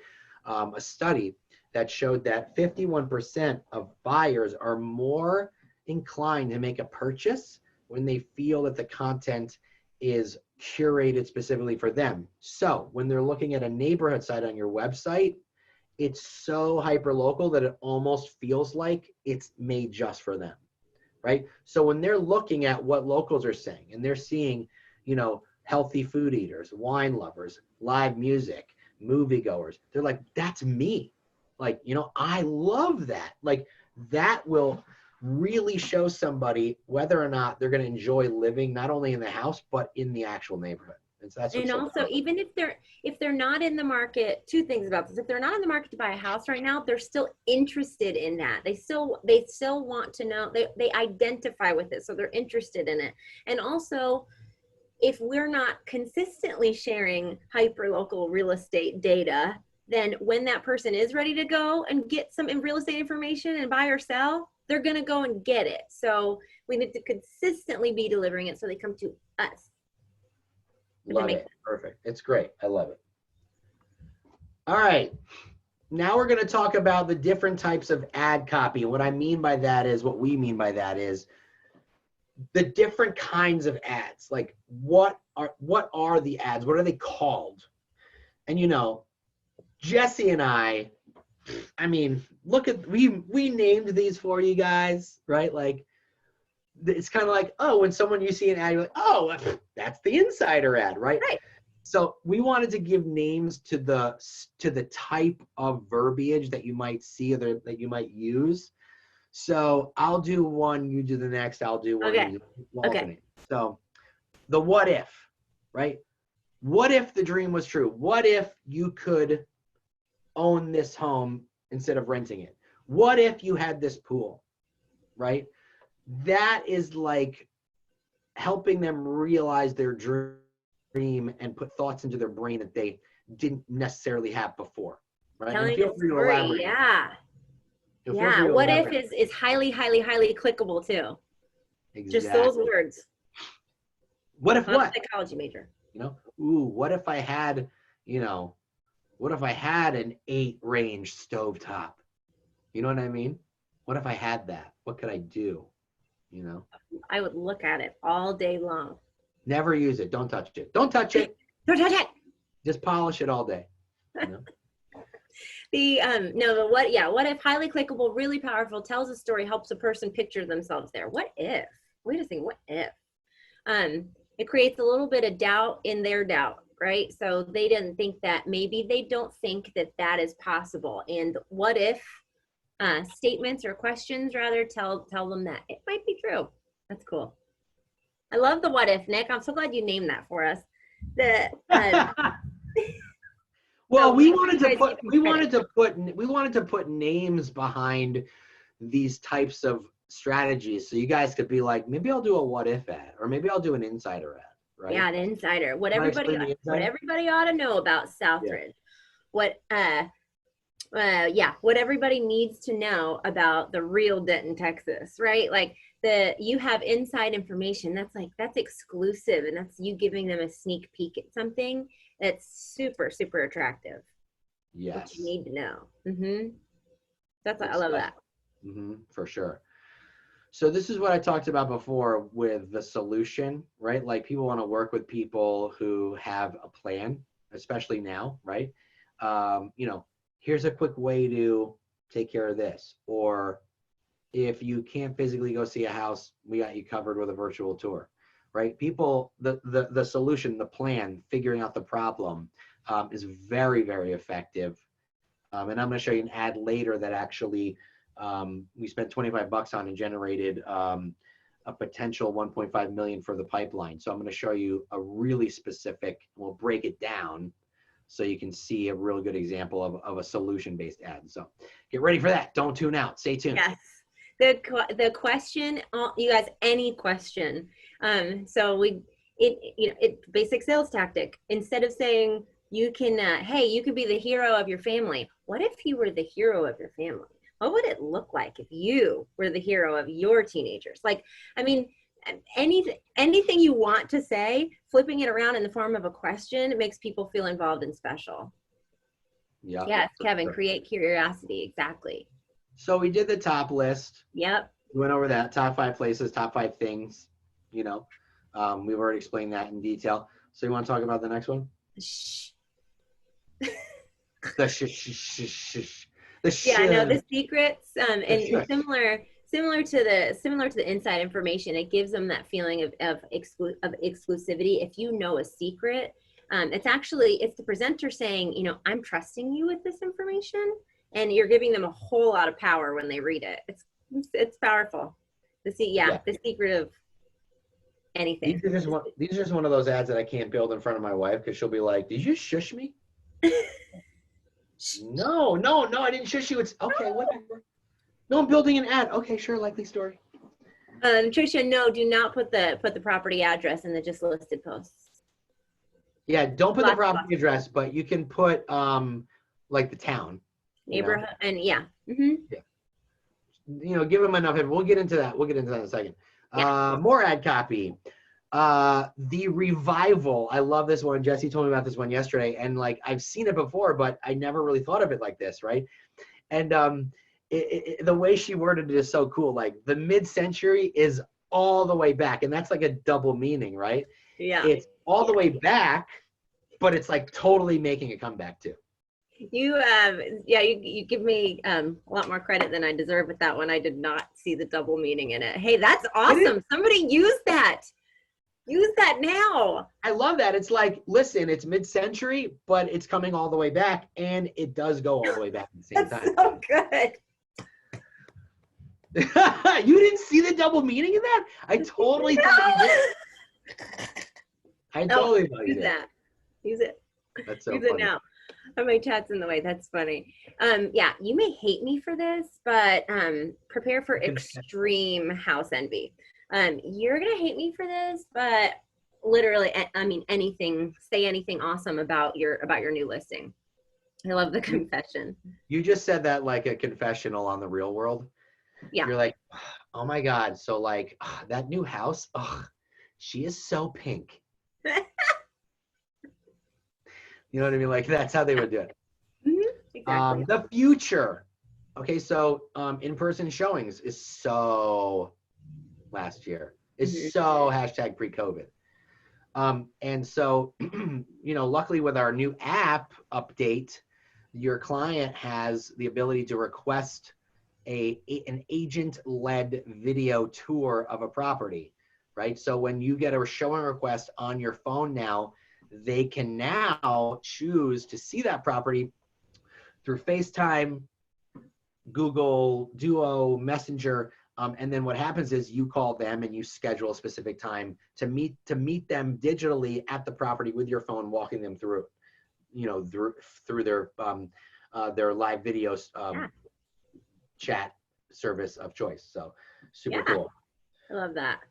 a study that showed that 51% of buyers are more inclined to make a purchase when they feel that the content is curated specifically for them. So when they're looking at a neighborhood site on your website, it's so hyper-local that it almost feels like it's made just for them, right? So when they're looking at what locals are saying and they're seeing, you know, healthy food eaters, wine lovers, live music, moviegoers, they're like, that's me. Like, you know, I love that. Like, that will really show somebody whether or not they're going to enjoy living not only in the house but in the actual neighborhood. And so that's and also, even if they're not in the market, two things about this: if they're not in the market to buy a house right now, they're still interested in that. They still want to know. They identify with it, so they're interested in it. And also, if we're not consistently sharing hyperlocal real estate data, then when that person is ready to go and get some real estate information and buy or sell, they're going to go and get it. So we need to consistently be delivering it so they come to us. Love it. Perfect. It's great. I love it. All right. Now we're going to talk about the different types of ad copy. What I mean by that is, what we mean by that is the different kinds of ads. Like, what are the ads? What are they called? And, you know, Jessie and I mean, look at, we named these for you guys, right? Like, it's kind of like, oh, when someone, you see an ad, you're like, oh, that's the insider ad, right? Right. So we wanted to give names to the type of verbiage that you might see or that you might use. So I'll do one, you do the next, I'll do one. Okay. Okay. So the what if, right? What if the dream was true? What if you could own this home instead of renting it? What if you had this pool, right? That is like helping them realize their dream and put thoughts into their brain that they didn't necessarily have before, right? Telling feel free to elaborate. Yeah. Yeah. What if is highly, highly, highly clickable too. Exactly. Just those words. What if what? Psychology major. You know, ooh, what if I had, you know, what if I had an 8-range stovetop? You know what I mean? What if I had that? What could I do? You know? I would look at it all day long. Never use it. Don't touch it. Don't touch it. Don't touch it. Just polish it all day. You know? What if highly clickable, really powerful, tells a story, helps a person picture themselves there. What if? Wait a second, what if? It creates a little bit of doubt in their doubt, right? So they didn't think that, maybe they don't think that that is possible. And what if statements or questions rather tell them that it might be true. That's cool. I love the what if, Nick. I'm so glad you named that for us. Well, we wanted to put names behind these types of strategies, so you guys could be like, maybe I'll do a what if ad, or maybe I'll do an insider ad, right? Yeah, an insider. What everybody ought to know about Southridge. Yeah. What everybody needs to know about the real Denton, Texas, right? Like, you have inside information that's exclusive, and that's you giving them a sneak peek at something that's super, super attractive. Yes. What you need to know. Mm-hmm. I love that. Mm-hmm, for sure. So this is what I talked about before with the solution, right? Like, people want to work with people who have a plan, especially now, right? You know, here's a quick way to take care of this. Or if you can't physically go see a house, we got you covered with a virtual tour, right? People, the solution, the plan, figuring out the problem is very, very effective. And I'm going to show you an ad later that actually we spent $25 on and generated a potential 1.5 million for the pipeline. So I'm going to show you a really specific, we'll break it down so you can see a real good example of a solution-based ad. So get ready for that. Don't tune out. Stay tuned. Yes. The question, you guys, any question. So it's basic sales tactic. Instead of saying you can, hey, you could be the hero of your family. What if you were the hero of your family? What would it look like if you were the hero of your teenagers? Like, I mean, anything you want to say, flipping it around in the form of a question makes people feel involved and special. Yeah. Yes, Kevin, sure. create curiosity. Exactly. So we did the top list. Yep. We went over that, top 5 places, top 5 things, you know. We've already explained that in detail. So you want to talk about the next one? Shh. The shh. The shh. Yeah, no, the secrets, and shush. similar to the inside information, it gives them that feeling of exclusivity. If you know a secret, it's the presenter saying, you know, I'm trusting you with this information, and you're giving them a whole lot of power when they read it. It's powerful. The secret of anything. These are just one of those ads that I can't build in front of my wife because she'll be like, "Did you shush me?" No, I didn't shush you. It's okay, whatever. No, I'm building an ad. Okay, sure, likely story. Tricia, no, do not put the property address in the just listed posts. Yeah, don't put the property address, but you can put like the town, neighborhood, and yeah. Mm-hmm. Yeah. You know, give them enough. We'll get into that. We'll get into that in a second. Yeah. More ad copy. The revival. I love this one. Jessie told me about this one yesterday, and like I've seen it before, but I never really thought of it like this, right? And the way she worded it is so cool. Like the mid-century is all the way back, and that's like a double meaning, right? Yeah. It's all the way back, but it's like totally making a comeback too. You give me a lot more credit than I deserve with that one. I did not see the double meaning in it. Hey, that's awesome. Somebody use that. Use that now. I love that. It's like, listen, it's mid-century, but it's coming all the way back, and it does go all the way back at the same time. So good. You didn't see the double meaning in that? I totally thought you did. I totally thought you did. That. Use it. That's so use funny. it now. Oh, my chat's in the way. That's funny. Yeah, you may hate me for this, but prepare for extreme house envy. You're gonna hate me for this, but literally, I mean, say anything awesome about your new listing. I love the confession. You just said that like a confessional on The Real World. Yeah. You're like, oh my God. So like that new house, she is so pink. You know what I mean? Like that's how they would do it. Mm-hmm. Exactly. The future. Okay, so in-person showings is so last year. Is so hashtag pre-COVID. And so, you know, luckily with our new app update, your client has the ability to request an agent-led video tour of a property, right? So when you get a showing request on your phone now, they can now choose to see that property through FaceTime, Google Duo, Messenger, and then what happens is you call them and you schedule a specific time to meet them digitally at the property with your phone, walking them through, you know, through their live videos chat service of choice. So super cool. I love that.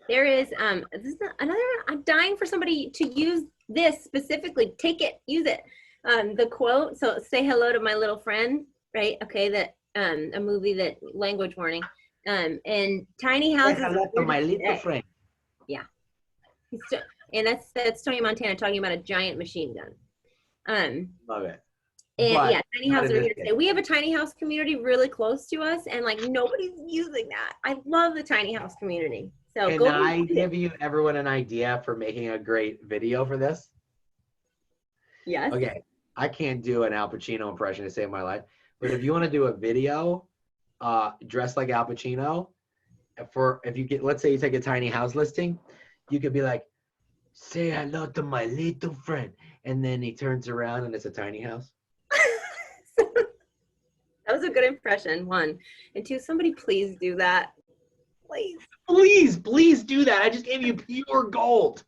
There is this is another. I'm dying for somebody to use this specifically. Take it, use it. The quote. So say hello to my little friend, right? Okay, that a movie that language warning. And tiny houses. Say hello to my little friend. Yeah, and that's Tony Montana talking about a giant machine gun. Love it. And yeah, tiny houses are here to stay. We have a tiny house community really close to us, and like nobody's using that. I love the tiny house community. So can I give you everyone an idea for making a great video for this? Yes. Okay, I can't do an Al Pacino impression to save my life, but if you want to do a video, dressed like Al Pacino, if you get, let's say you take a tiny house listing, you could be like, say hello to my little friend, and then he turns around and it's a tiny house. That was a good impression, one. And two, somebody please do that. Please do that. I just gave you pure gold.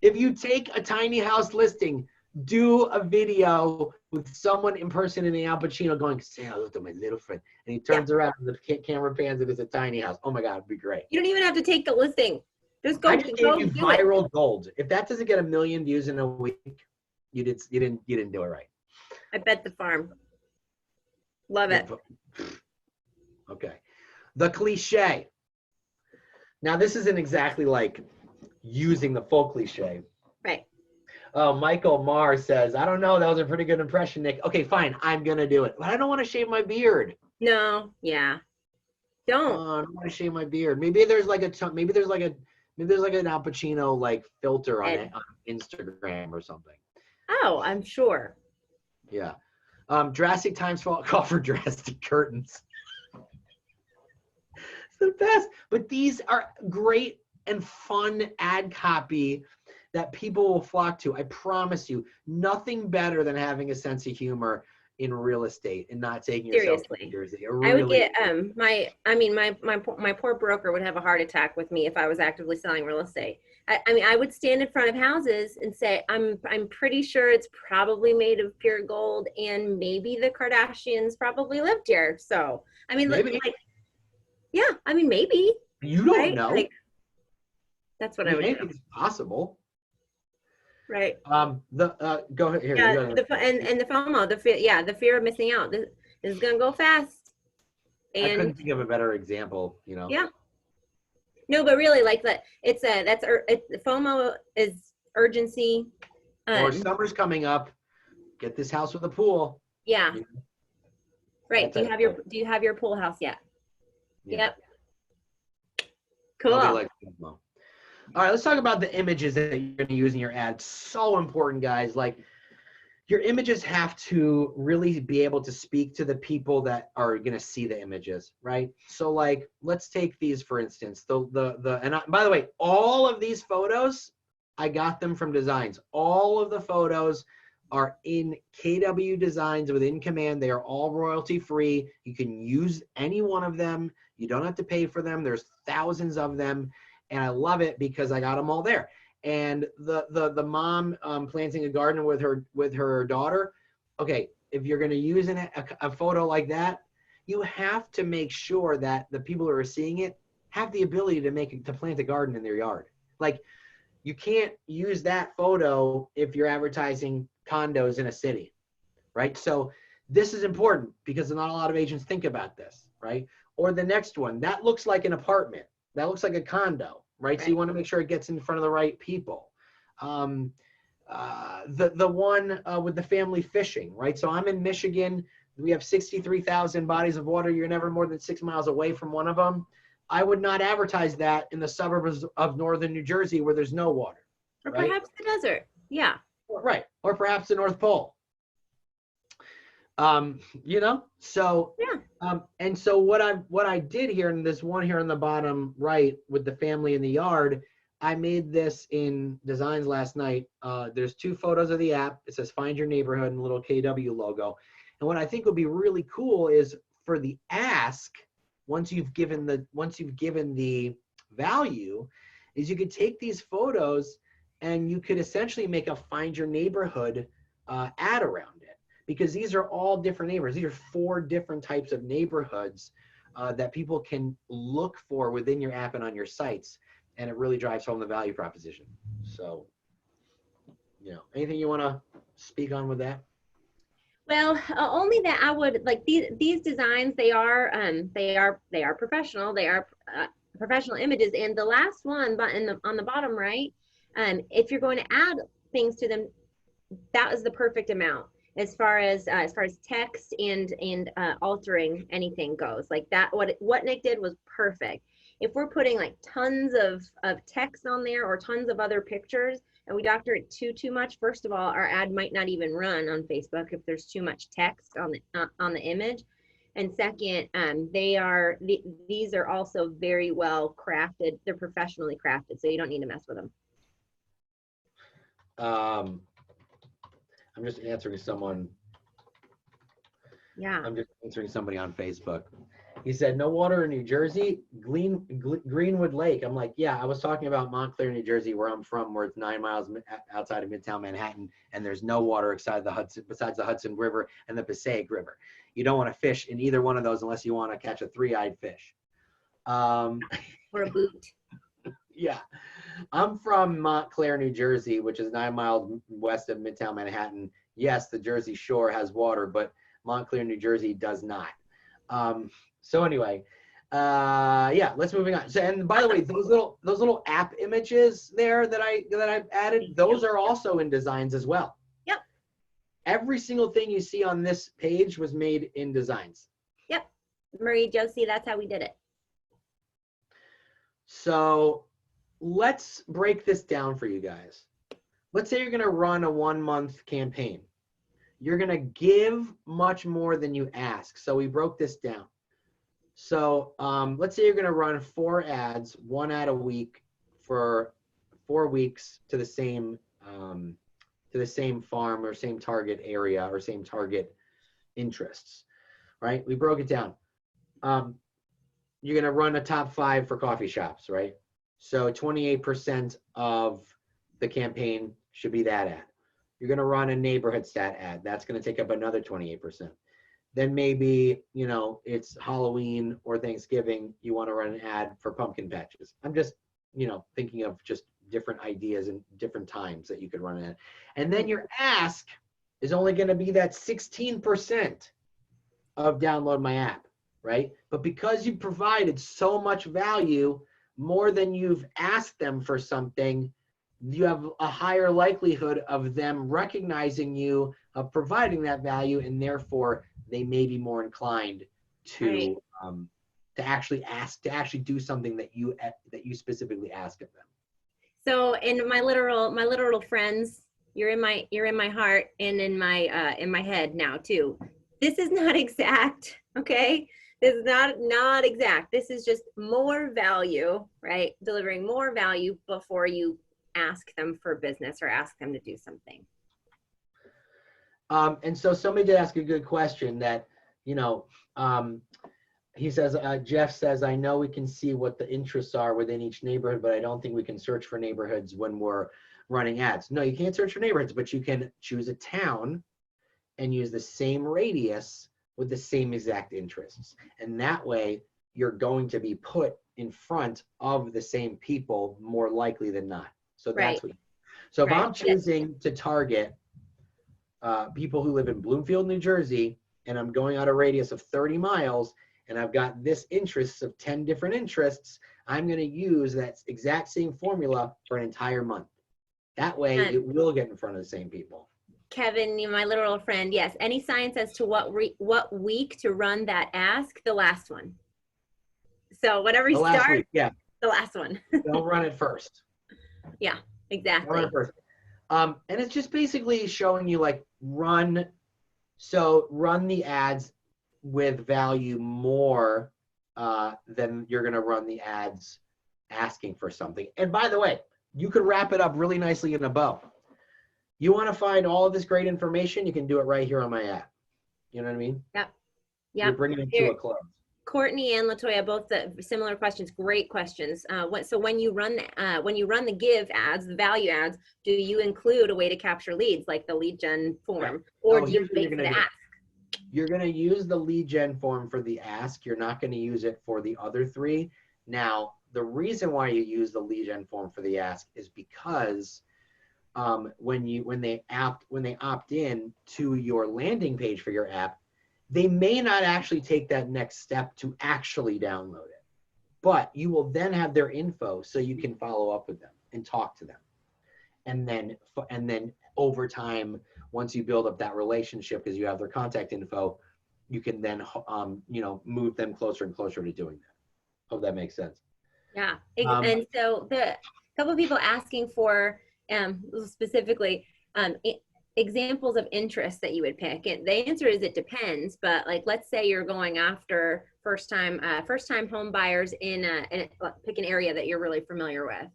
If you take a tiny house listing, do a video with someone impersonating Al Pacino going, say hello to my little friend. And he turns around and the camera pans and it's a tiny house. Oh my God, it'd be great. You don't even have to take the listing. Just go. I just gave Go you do it. viral gold. If that doesn't get 1 million views in a week, you didn't do it right. I bet the farm. Love it. Okay. The cliche. Now, this isn't exactly like using the full cliche. Right. Oh, Michael Marr says, I don't know. That was a pretty good impression, Nick. Okay, fine. I'm going to do it. But I don't want to shave my beard. No. Yeah. Don't. I don't want to shave my beard. Maybe there's like an Al Pacino like filter on it on Instagram or something. Oh, I'm sure. Yeah. Drastic times call for drastic curtains. It's the best. But these are great and fun ad copy that people will flock to. I promise you, nothing better than having a sense of humor in real estate and not taking yourself seriously. I would get my poor broker would have a heart attack with me if I was actively selling real estate. I mean, I would stand in front of houses and say, I'm pretty sure it's probably made of pure gold, and maybe the Kardashians probably lived here. So, I mean, maybe. Yeah, I mean, maybe. You don't know. Like, that's what I would do. It's possible. Right. Go ahead here. Yeah, and the FOMO, the fear of missing out. This is gonna go fast. And I couldn't think of a better example, Yeah. No, but really, like FOMO is urgency. Or summer's coming up. Get this house with a pool. Yeah. Right. Do you have your pool house yet? Yeah. Yep. Cool. All right, let's talk about the images that you're going to use in your ad. So important, guys. Like, your images have to really be able to speak to the people that are going to see the images, right? So, like, let's take these for instance. By the way, all of these photos, I got them from Designs. All of the photos are in KW Designs within Command. They are all royalty free. You can use any one of them. You don't have to pay for them. There's thousands of them. And I love it because I got them all there. And the mom planting a garden with her daughter. Okay, if you're going to use a photo like that, you have to make sure that the people who are seeing it have the ability to plant a garden in their yard. Like, you can't use that photo if you're advertising condos in a city, right? So this is important because not a lot of agents think about this, right? Or the next one, that looks like an apartment. That looks like a condo, right? So you want to make sure it gets in front of the right people. The one with the family fishing, right? So I'm in Michigan. We have 63,000 bodies of water. You're never more than 6 miles away from one of them. I would not advertise that in the suburbs of northern New Jersey where there's no water. Or perhaps the desert. Yeah. Right. Or perhaps the North Pole. So yeah. And so what I did here, and this one here on the bottom right with the family in the yard, I made this in Designs last night. There's 2 photos of the app. It says Find Your Neighborhood and a little KW logo. And what I think would be really cool is for the ask, once you've given the value, is you could take these photos and you could essentially make a Find Your Neighborhood ad around it. Because these are all different neighborhoods. These are 4 different types of neighborhoods that people can look for within your app and on your sites. And it really drives home the value proposition. So, anything you want to speak on with that? Well, only that I would like these designs. They are professional. They are professional images. And the last one, but on the bottom right, if you're going to add things to them, that is the perfect amount. As far as text and altering anything goes, like that, what Nick did was perfect. If we're putting like tons of text on there or tons of other pictures and we doctor it too much, first of all, our ad might not even run on Facebook if there's too much text on the image. And second, these are also very well crafted. They're professionally crafted, so you don't need to mess with them. I'm just answering someone. Yeah. I'm just answering somebody on Facebook. He said, no water in New Jersey, Greenwood Lake. I'm like, yeah, I was talking about Montclair, New Jersey, where I'm from, where it's 9 miles outside of Midtown Manhattan, and there's no water besides the Hudson River and the Passaic River. You don't want to fish in either one of those unless you want to catch a 3-eyed fish. Or a boot. Yeah. I'm from Montclair, New Jersey, which is 9 miles west of Midtown Manhattan. Yes, the Jersey Shore has water, but Montclair, New Jersey does not. So anyway, yeah, let's moving on. So, and by the way, those little app images there that I've added, those are also in designs as well. Yep. Every single thing you see on this page was made in designs. Yep. Marie, Josie, that's how we did it. So let's break this down for you guys. Let's say you're going to run a 1-month campaign. You're going to give much more than you ask. So we broke this down. So let's say you're going to run 4 ads, 1 ad a week for 4 weeks to the same farm or same target area or same target interests, right? We broke it down. You're going to run a top 5 for coffee shops, right? So 28% of the campaign should be that ad. You're going to run a neighborhood stat ad. That's going to take up another 28%. Then maybe, you know, it's Halloween or Thanksgiving. You want to run an ad for pumpkin patches. I'm just, you know, thinking of just different ideas and different times that you could run an ad. And then your ask is only going to be that 16% of download my app, right? But because you provided so much value, more than you've asked them for something, you have a higher likelihood of them recognizing you, of providing that value, and therefore they may be more inclined to actually do something that you specifically ask of them. So, in my literal friends, you're in my heart and in my head now too. This is not exact, okay? This is not exact. This is just more value, right? Delivering more value before you ask them for business or ask them to do something. And so somebody did ask a good question that, you know, he says, Jeff says, I know we can see what the interests are within each neighborhood, but I don't think we can search for neighborhoods when we're running ads. No, you can't search for neighborhoods, but you can choose a town and use the same radius with the same exact interests. And that way you're going to be put in front of the same people more likely than not. So that's what. So if I'm choosing to target people who live in Bloomfield, New Jersey, and I'm going out a radius of 30 miles, and I've got this interests of 10 different interests, I'm going to use that exact same formula for an entire month. That way it will get in front of the same people. Kevin, my literal friend, yes. Any science as to what week to run that ask? The last one. So whatever you start, week, yeah, the last one. Don't run it first. Yeah, exactly. Run it first. And it's just basically showing you like run the ads with value more than you're going to run the ads asking for something. And by the way, you could wrap it up really nicely in a bow. You want to find all of this great information, you can do it right here on my app. You know what I mean? Yep. You're bringing it to a close. Courtney and Latoya, both the similar questions. Great questions. So when you run the give ads, the value ads, do you include a way to capture leads like the lead gen form, or do you wait for the ask? You're going to use the lead gen form for the ask. You're not going to use it for the other 3. Now, the reason why you use the lead gen form for the ask is because when they opt in to your landing page for your app, they may not actually take that next step to actually download it, but you will then have their info so you can follow up with them and talk to them. And then over time, once you build up that relationship, because you have their contact info, you can then move them closer and closer to doing that. Hope that makes sense. Yeah, and so the couple of people asking for specifically examples of interest that you would pick, and the answer is it depends. But like, let's say you're going after first time home buyers in pick an area that you're really familiar with,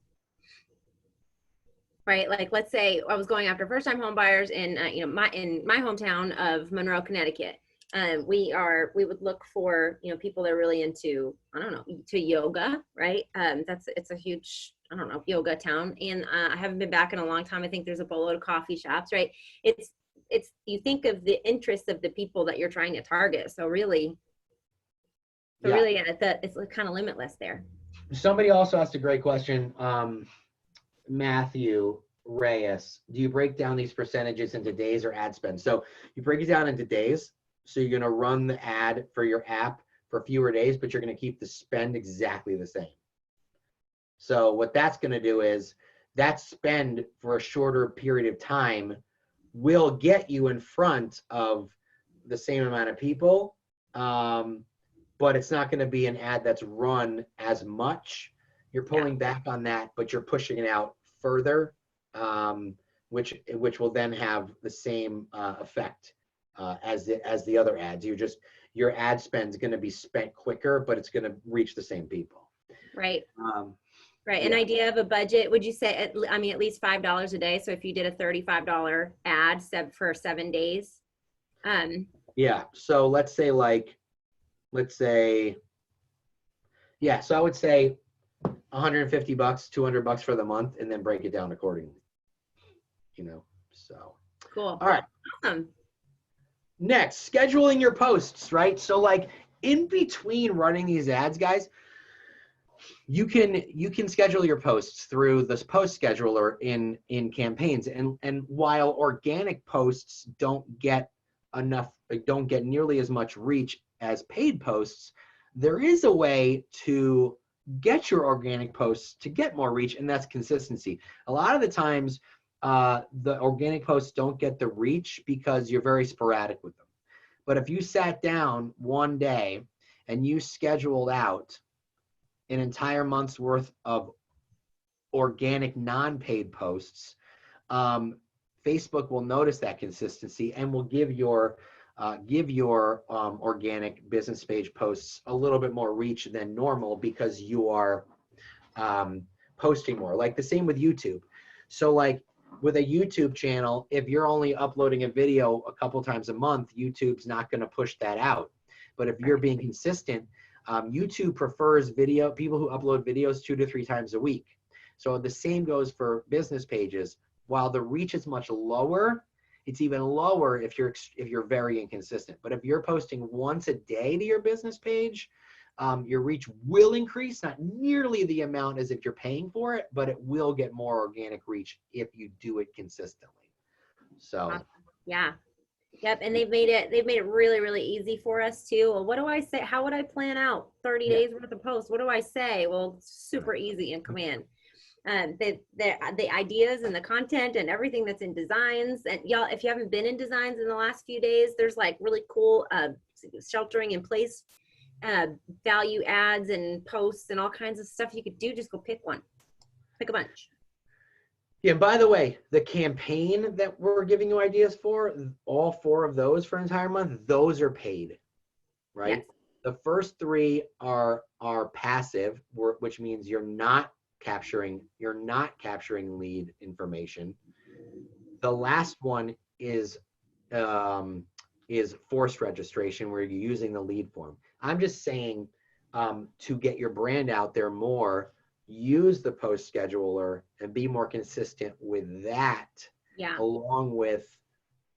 right? Like, let's say I was going after first time home buyers in my hometown of Monroe, Connecticut. We would look for people that are really into, I don't know, to yoga, right? It's a huge, I don't know, yoga town, and I haven't been back in a long time. I think there's a boatload of coffee shops, right? It's you think of the interests of the people that you're trying to target. So really, it's kind of limitless there. Somebody also asked a great question. Matthew Reyes, do you break down these percentages into days or ad spend? So you break it down into days. So you're going to run the ad for your app for fewer days, but you're going to keep the spend exactly the same. So what that's going to do is that spend for a shorter period of time will get you in front of the same amount of people, but it's not going to be an ad that's run as much. You're pulling back on that, but you're pushing it out further, which will then have the same effect as the other ads. Your ad spend is going to be spent quicker, but it's going to reach the same people. Right. Right. An idea of a budget, would you say, at least $5 a day? So if you did a $35 ad for 7 days. Yeah. So let's say, yeah. So I would say $150, $200 for the month, and then break it down accordingly. So. Cool. All right. Awesome. Next, scheduling your posts, right? So like in between running these ads, guys, you can schedule your posts through this post scheduler in campaigns. And while organic posts don't get nearly as much reach as paid posts, there is a way to get your organic posts to get more reach, and that's consistency. A lot of the times, the organic posts don't get the reach because you're very sporadic with them. But if you sat down one day and you scheduled out an entire month's worth of organic non-paid posts, Facebook will notice that consistency and will give your organic business page posts a little bit more reach than normal because you are posting more. Like the same with YouTube. So like with a YouTube channel, if you're only uploading a video a couple times a month, YouTube's not going to push that out. But if you're being consistent, YouTube prefers people who upload videos 2 to 3 times a week. So the same goes for business pages. While the reach is much lower, it's even lower if you're very inconsistent. But if you're posting once a day to your business page, your reach will increase, not nearly the amount as if you're paying for it, but it will get more organic reach if you do it consistently. So awesome. Yeah. Yep. And they've made it really, really easy for us too. Well, what do I say? How would I plan out 30 days worth of posts? What do I say? Well, super easy in Command. The ideas and the content and everything that's in designs. And y'all, if you haven't been in designs in the last few days, there's like really cool sheltering in place value ads and posts and all kinds of stuff you could do. Just go pick one, pick a bunch. Yeah, by the way, the campaign that we're giving you ideas for, all 4 of those for an entire month, those are paid, right? Yes. The first 3 are passive, which means you're not capturing lead information. The last one is forced registration, where you're using the lead form. I'm just saying, to get your brand out there more, use the post scheduler and be more consistent with that, along with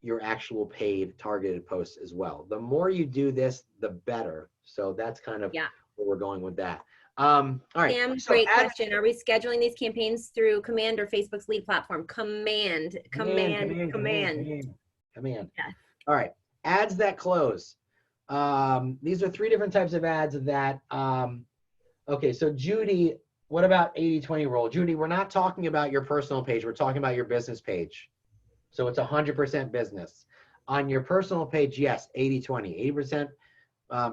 your actual paid targeted posts as well. The more you do this, the better. So that's kind of where we're going with that. All right. Sam, so great question. Are we scheduling these campaigns through Command or Facebook's lead platform? Command. Yeah. All right. Ads that close. These are 3 different types of ads that, okay, so Judy, what about 80-20 rule? Judy, we're not talking about your personal page. We're talking about your business page. So it's 100% business. On your personal page, yes, 80-20. 80%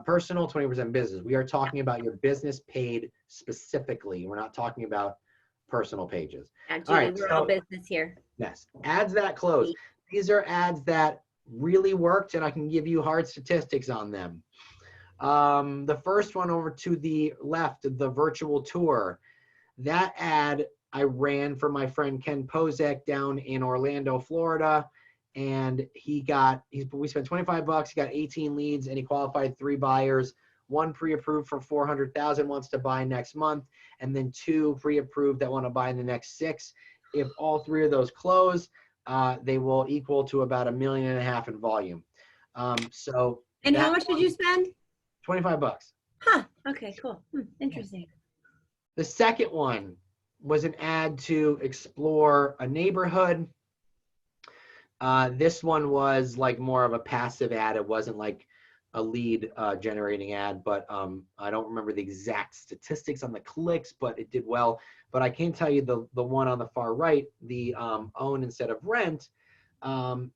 personal, 20% business. We are talking about your business page specifically. We're not talking about personal pages. Yeah, Judy, we're all business here. Yes. Ads that close. These are ads that really worked, and I can give you hard statistics on them. The first one over to the left, the virtual tour, that ad I ran for my friend Ken Pozek down in Orlando, Florida, and we spent $25, he got 18 leads, and he qualified 3 buyers. 1 pre-approved for $400,000 wants to buy next month, and then 2 pre-approved that want to buy in the next 6. If all 3 of those close, they will equal to about $1.5 million in volume. And how much did you spend? $25. Huh. Okay, cool. Interesting. The second one was an ad to explore a neighborhood. This one was like more of a passive ad. It wasn't like a lead generating ad, but I don't remember the exact statistics on the clicks, but it did well. But I can tell you the one on the far right, the own instead of rent,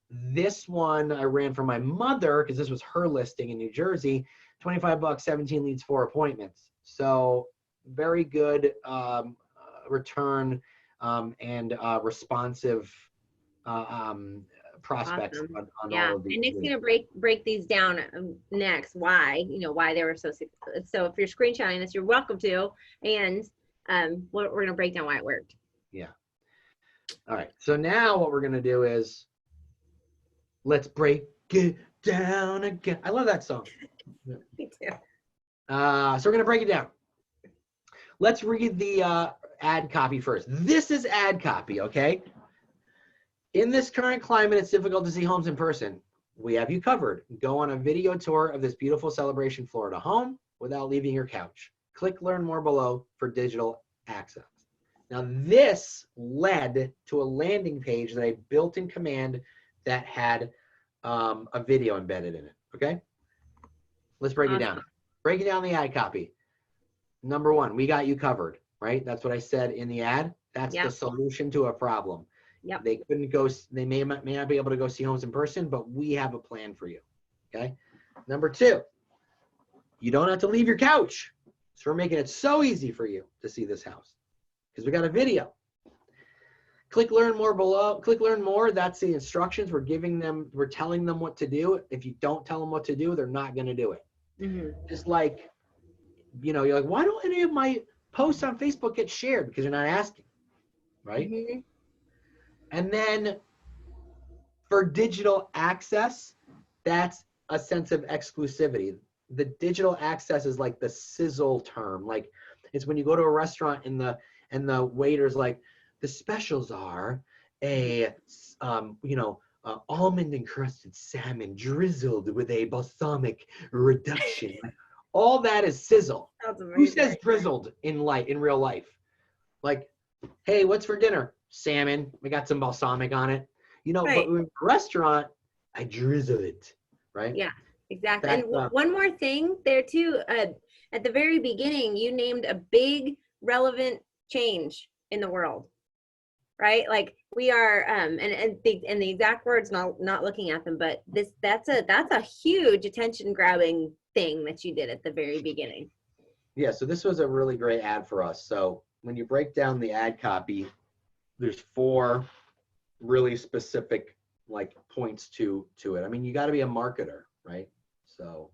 this one I ran for my mother because this was her listing in New Jersey, $25, 17 leads, 4 appointments. So very good return and responsive prospects Awesome. on Yeah, all of these. and Nick's gonna break these down next. Why, why they were so successful. So if you're screenshotting this, you're welcome to, and we're gonna break down why it worked. Yeah. All right. So now what we're gonna do is let's break it down again. I love that song. Me too. So we're gonna break it down. Let's read the ad copy first. This is ad copy, okay? In this current climate, it's difficult to see homes in person. We have you covered. Go on a video tour of this beautiful Celebration, Florida home without leaving your couch. Click Learn More below for digital access. Now, this led to a landing page that I built in Command that had a video embedded in it, okay? Let's break it down. Breaking down the ad copy. Number one, we got you covered, right? That's what I said in the ad. That's the solution to a problem. Yep. They couldn't go, they may not be able to go see homes in person, but we have a plan for you, okay? Number two, you don't have to leave your couch. So we're making it so easy for you to see this house because we got a video. Click Learn More below. Click Learn More, that's the instructions. We're giving them, we're telling them what to do. If you don't tell them what to do, they're not gonna do it. Mm-hmm. Just like, you're like, why don't any of my posts on Facebook get shared? Because you're not asking, right? Mm-hmm. And then for digital access, that's a sense of exclusivity. The digital access is like the sizzle term. Like it's when you go to a restaurant and the waiter's like, the specials are a almond encrusted salmon drizzled with a balsamic reduction. All that is sizzle. Who says drizzled in real life? Like, hey, what's for dinner? Salmon. We got some balsamic on it. Right. But in a restaurant, I drizzle it, right? Yeah, exactly. And one more thing there too. At the very beginning, you named a big relevant change in the world, right? Like we are, and the exact words, not looking at them, but that's a huge attention grabbing thing that you did at the very beginning. Yeah. So this was a really great ad for us. So when you break down the ad copy, there's 4 really specific like points to it. I mean, you got to be a marketer, right? So,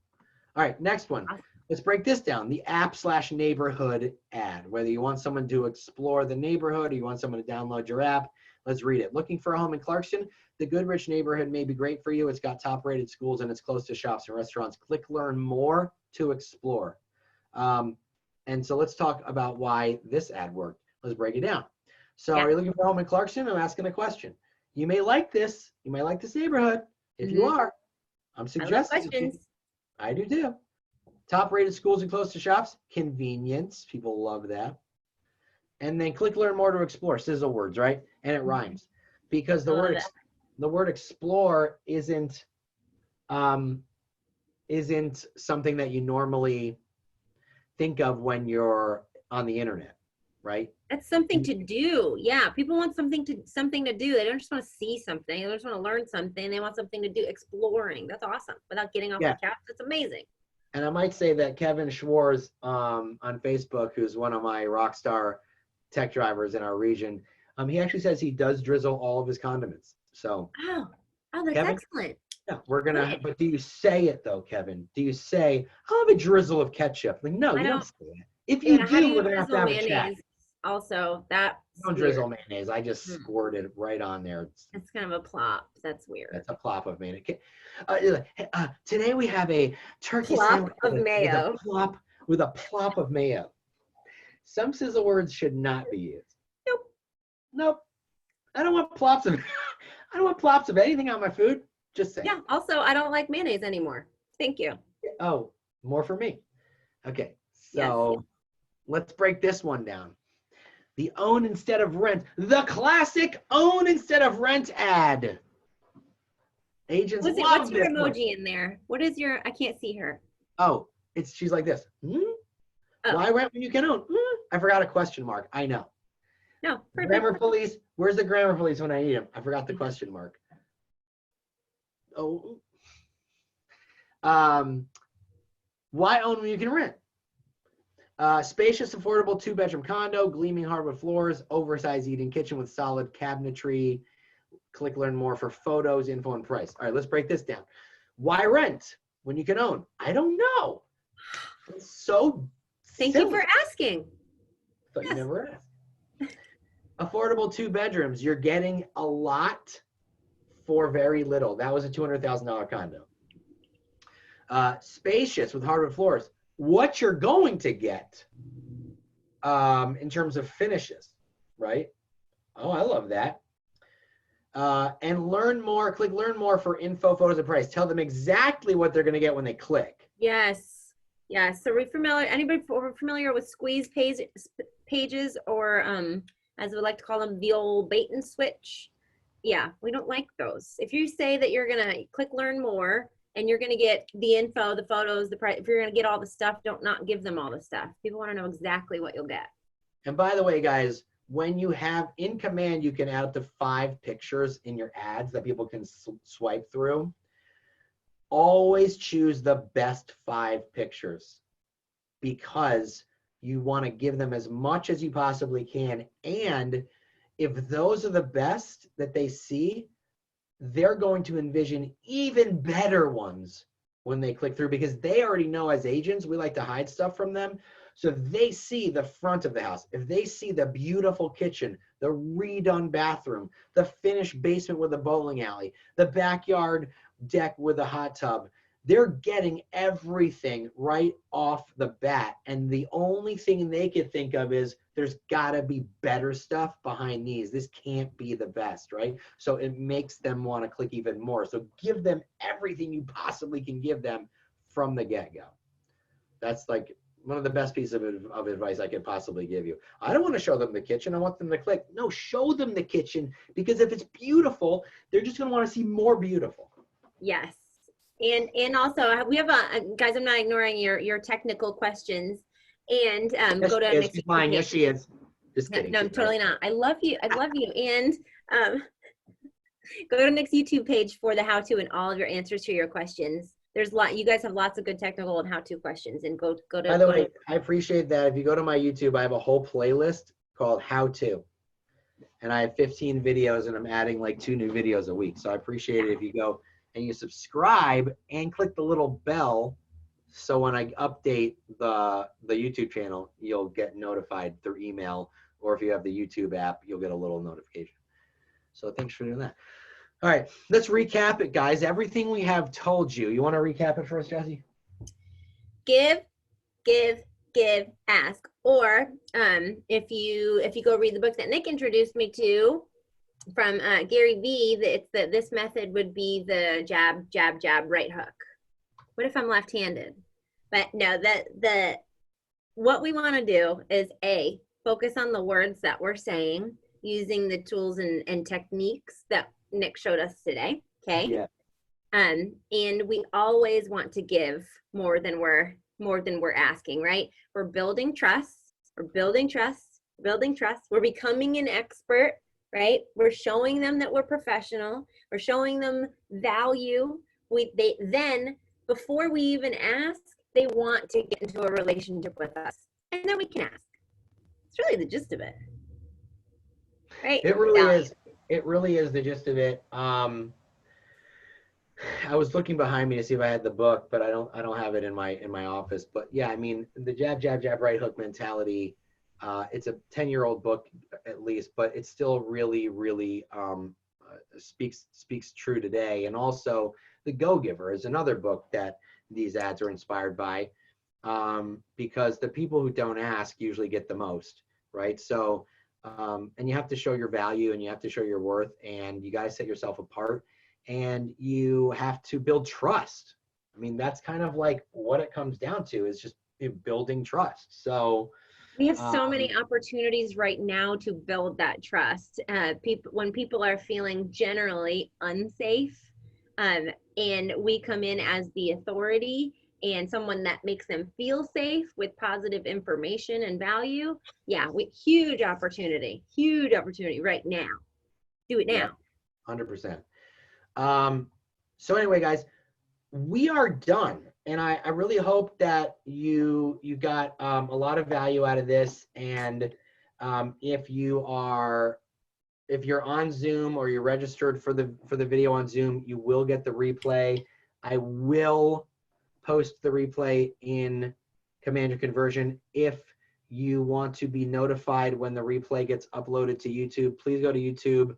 all right, next one. Let's break this down. The app/neighborhood ad. Whether you want someone to explore the neighborhood or you want someone to download your app, let's read it. Looking for a home in Clarkston? The Goodrich neighborhood may be great for you. It's got top-rated schools and it's close to shops and restaurants. Click Learn More to explore. And so let's talk about why this ad worked. Let's break it down. So are you looking for a home in Clarkston? I'm asking a question. You may like this. You may like this neighborhood. If you are, I'm suggesting. I do too. Top rated schools and close to shops. Convenience. People love that. And then click Learn More to explore. Sizzle words, right? And it rhymes. Because the word explore isn't something that you normally think of when you're on the internet, right? That's something to do. Yeah, people want something to do. They don't just want to see something. They just want to learn something. They want something to do. Exploring. That's awesome. Without getting off the couch. That's amazing. And I might say that Kevin Schwartz on Facebook, who's one of my rock star tech drivers in our region, he actually says he does drizzle all of his condiments. So oh, that's Kevin, excellent. Yeah, we're gonna. But do you say it though, Kevin? Do you say I'll have a drizzle of ketchup? Like, no, you don't say it. If you do, we're gonna have to have a chat. Also, that don't drizzle mayonnaise. I just squirted right on there. It's kind of a plop. That's weird. That's a plop of mayonnaise. Today we have a turkey plop of mayo. With a plop of mayo. Some sizzle words should not be used. Nope. I don't want plops of anything on my food. Just saying. Yeah. Also, I don't like mayonnaise anymore. Thank you. Oh, more for me. Okay. So let's break this one down. The own instead of rent, the classic own instead of rent ad. Agents love What's your this one. emoji in there? What is your, I can't see her. Oh, she's like this. Oh. Why rent when you can own? I forgot a question mark. I know. No, perfect. Grammar police. Where's the grammar police when I need them? I forgot the question mark. Oh. Why own when you can rent? Spacious, affordable 2-bedroom condo, gleaming hardwood floors, oversized eating kitchen with solid cabinetry. Click learn more for photos, info, and price. All right, let's break this down. Why rent when you can own? I don't know. It's so Thank silly. you for asking. Thought you never asked. Affordable 2 bedrooms. You're getting a lot for very little. That was a $200,000 condo. Spacious with hardwood floors. What you're going to get in terms of finishes, right? Oh, I love that. And learn more. Click learn more for info, photos, and price. Tell them exactly what they're going to get when they click. Yes. Yes. So anybody familiar with squeeze pages, or as we like to call them, the old bait and switch? Yeah, we don't like those. If you say that you're going to click learn more and you're going to get the info, the photos, the price, if you're going to get all the stuff, don't not give them all the stuff. People want to know exactly what you'll get. And by the way, guys, when you have in command, you can add up to 5 pictures in your ads that people can swipe through. Always choose the best 5 pictures because you want to give them as much as you possibly can. And if those are the best that they see, they're going to envision even better ones when they click through, because they already know, as agents, we like to hide stuff from them. So if they see the front of the house, if they see the beautiful kitchen, the redone bathroom, the finished basement with a bowling alley, the backyard deck with a hot tub, they're getting everything right off the bat. And the only thing they could think of is there's gotta be better stuff behind these. This can't be the best, right? So it makes them want to click even more. So give them everything you possibly can give them from the get-go. That's like one of the best pieces of advice I could possibly give you. I don't want to show them the kitchen. I want them to click. No, show them the kitchen, because if it's beautiful, they're just going to want to see more beautiful. Yes. And also we have guys, I'm not ignoring your technical questions, and Yes, go to she's fine. Yes, she is. Just kidding. No, I'm totally not. I love you. And go to Nick's YouTube page for the how-to and all of your answers to your questions. There's you guys have lots of good technical and how-to questions, and go to. By the way, I appreciate that. If you go to my YouTube, I have a whole playlist called How To, and I have 15 videos, and I'm adding like 2 new videos a week. So I appreciate it if you go and you subscribe and click the little bell, so when I update the YouTube channel, you'll get notified through email, or if you have the YouTube app, you'll get a little notification. So thanks for doing that. All right, let's recap it, guys. Everything we have told you. You want to recap it for us, Jessie? Give, ask. Or if you go read the book that Nick introduced me to from Gary Vee, this method would be the jab, jab, jab, right hook. What if I'm left-handed? But no, what we want to do is focus on the words that we're saying using the tools and techniques that Nick showed us today. Okay. Yeah. And we always want to give more than we're asking, right? We're building trust. We're becoming an expert, right? We're showing them that we're professional. We're showing them value. Then before we even ask, they want to get into a relationship with us, and then we can ask. It's really the gist of it, right? It really is. It really is the gist of it. I was looking behind me to see if I had the book, but I don't have it in my office. But yeah, I mean, the jab, jab, jab, right hook mentality. It's a 10-year-old book at least, but it still really, really speaks true today. And also, The Go-Giver is another book that these ads are inspired by, because the people who don't ask usually get the most, right? So, and you have to show your value, and you have to show your worth, and you got to set yourself apart, and you have to build trust. I mean, that's kind of like what it comes down to, is just building trust. So We have so many opportunities right now to build that trust. When people are feeling generally unsafe, and we come in as the authority and someone that makes them feel safe with positive information and value. Yeah, huge opportunity right now. Do it now. Yeah, 100%. So anyway, guys, we are done. And I really hope that you got a lot of value out of this. And if you're on Zoom or you're registered for the video on Zoom, you will get the replay. I will post the replay in Command Your Conversion. If you want to be notified when the replay gets uploaded to YouTube, please go to YouTube.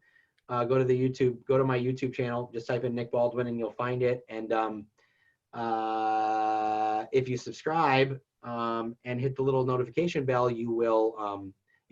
Go to my YouTube channel. Just type in Nick Baldwin and you'll find it. And if you subscribe and hit the little notification bell, you will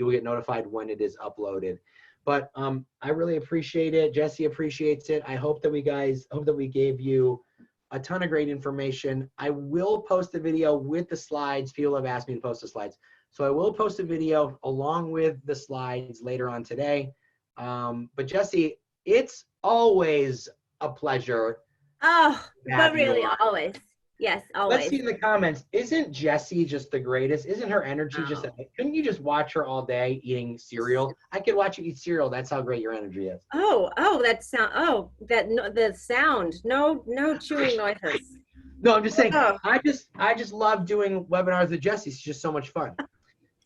get notified when it is uploaded. But I really appreciate it. Jessie appreciates it. I hope that we gave you a ton of great information. I will post a video with the slides. People have asked me to post the slides. So I will post a video along with the slides later on today. But Jessie, it's always a pleasure. Oh, but really, always. Yes, always. Let's see in the comments. Isn't Jessie just the greatest? Isn't her energy just? Couldn't you just watch her all day eating cereal? I could watch you eat cereal. That's how great your energy is. The sound. No chewing noises. No, I'm just saying. I just love doing webinars with Jessie. It's just so much fun.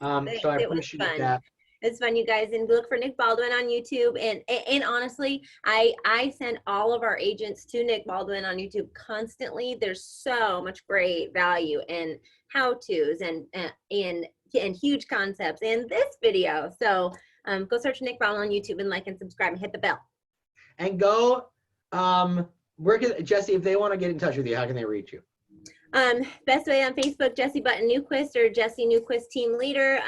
So I appreciate that. It's fun, you guys, and look for Nick Baldwin on YouTube. And honestly, I send all of our agents to Nick Baldwin on YouTube constantly. There's so much great value and how-tos and huge concepts in this video. So go search Nick Baldwin on YouTube and like and subscribe and hit the bell. And go, Jessie, if they want to get in touch with you, how can they reach you? Best way on Facebook, Jessie Button Newquist or Jessie Newquist Team Leader,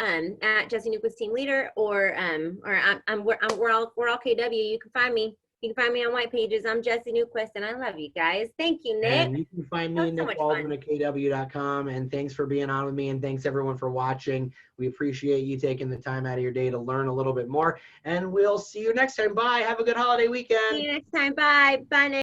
at Jessie Newquist Team Leader, or we're all KW. You can find me. You can find me on White Pages. I'm Jessie Newquist, and I love you guys. Thank you, Nick. And you can find me, Nick Baldwin at KW.com. And thanks for being on with me, and thanks everyone for watching. We appreciate you taking the time out of your day to learn a little bit more. And we'll see you next time. Bye. Have a good holiday weekend. See you next time. Bye. Bye, Nick.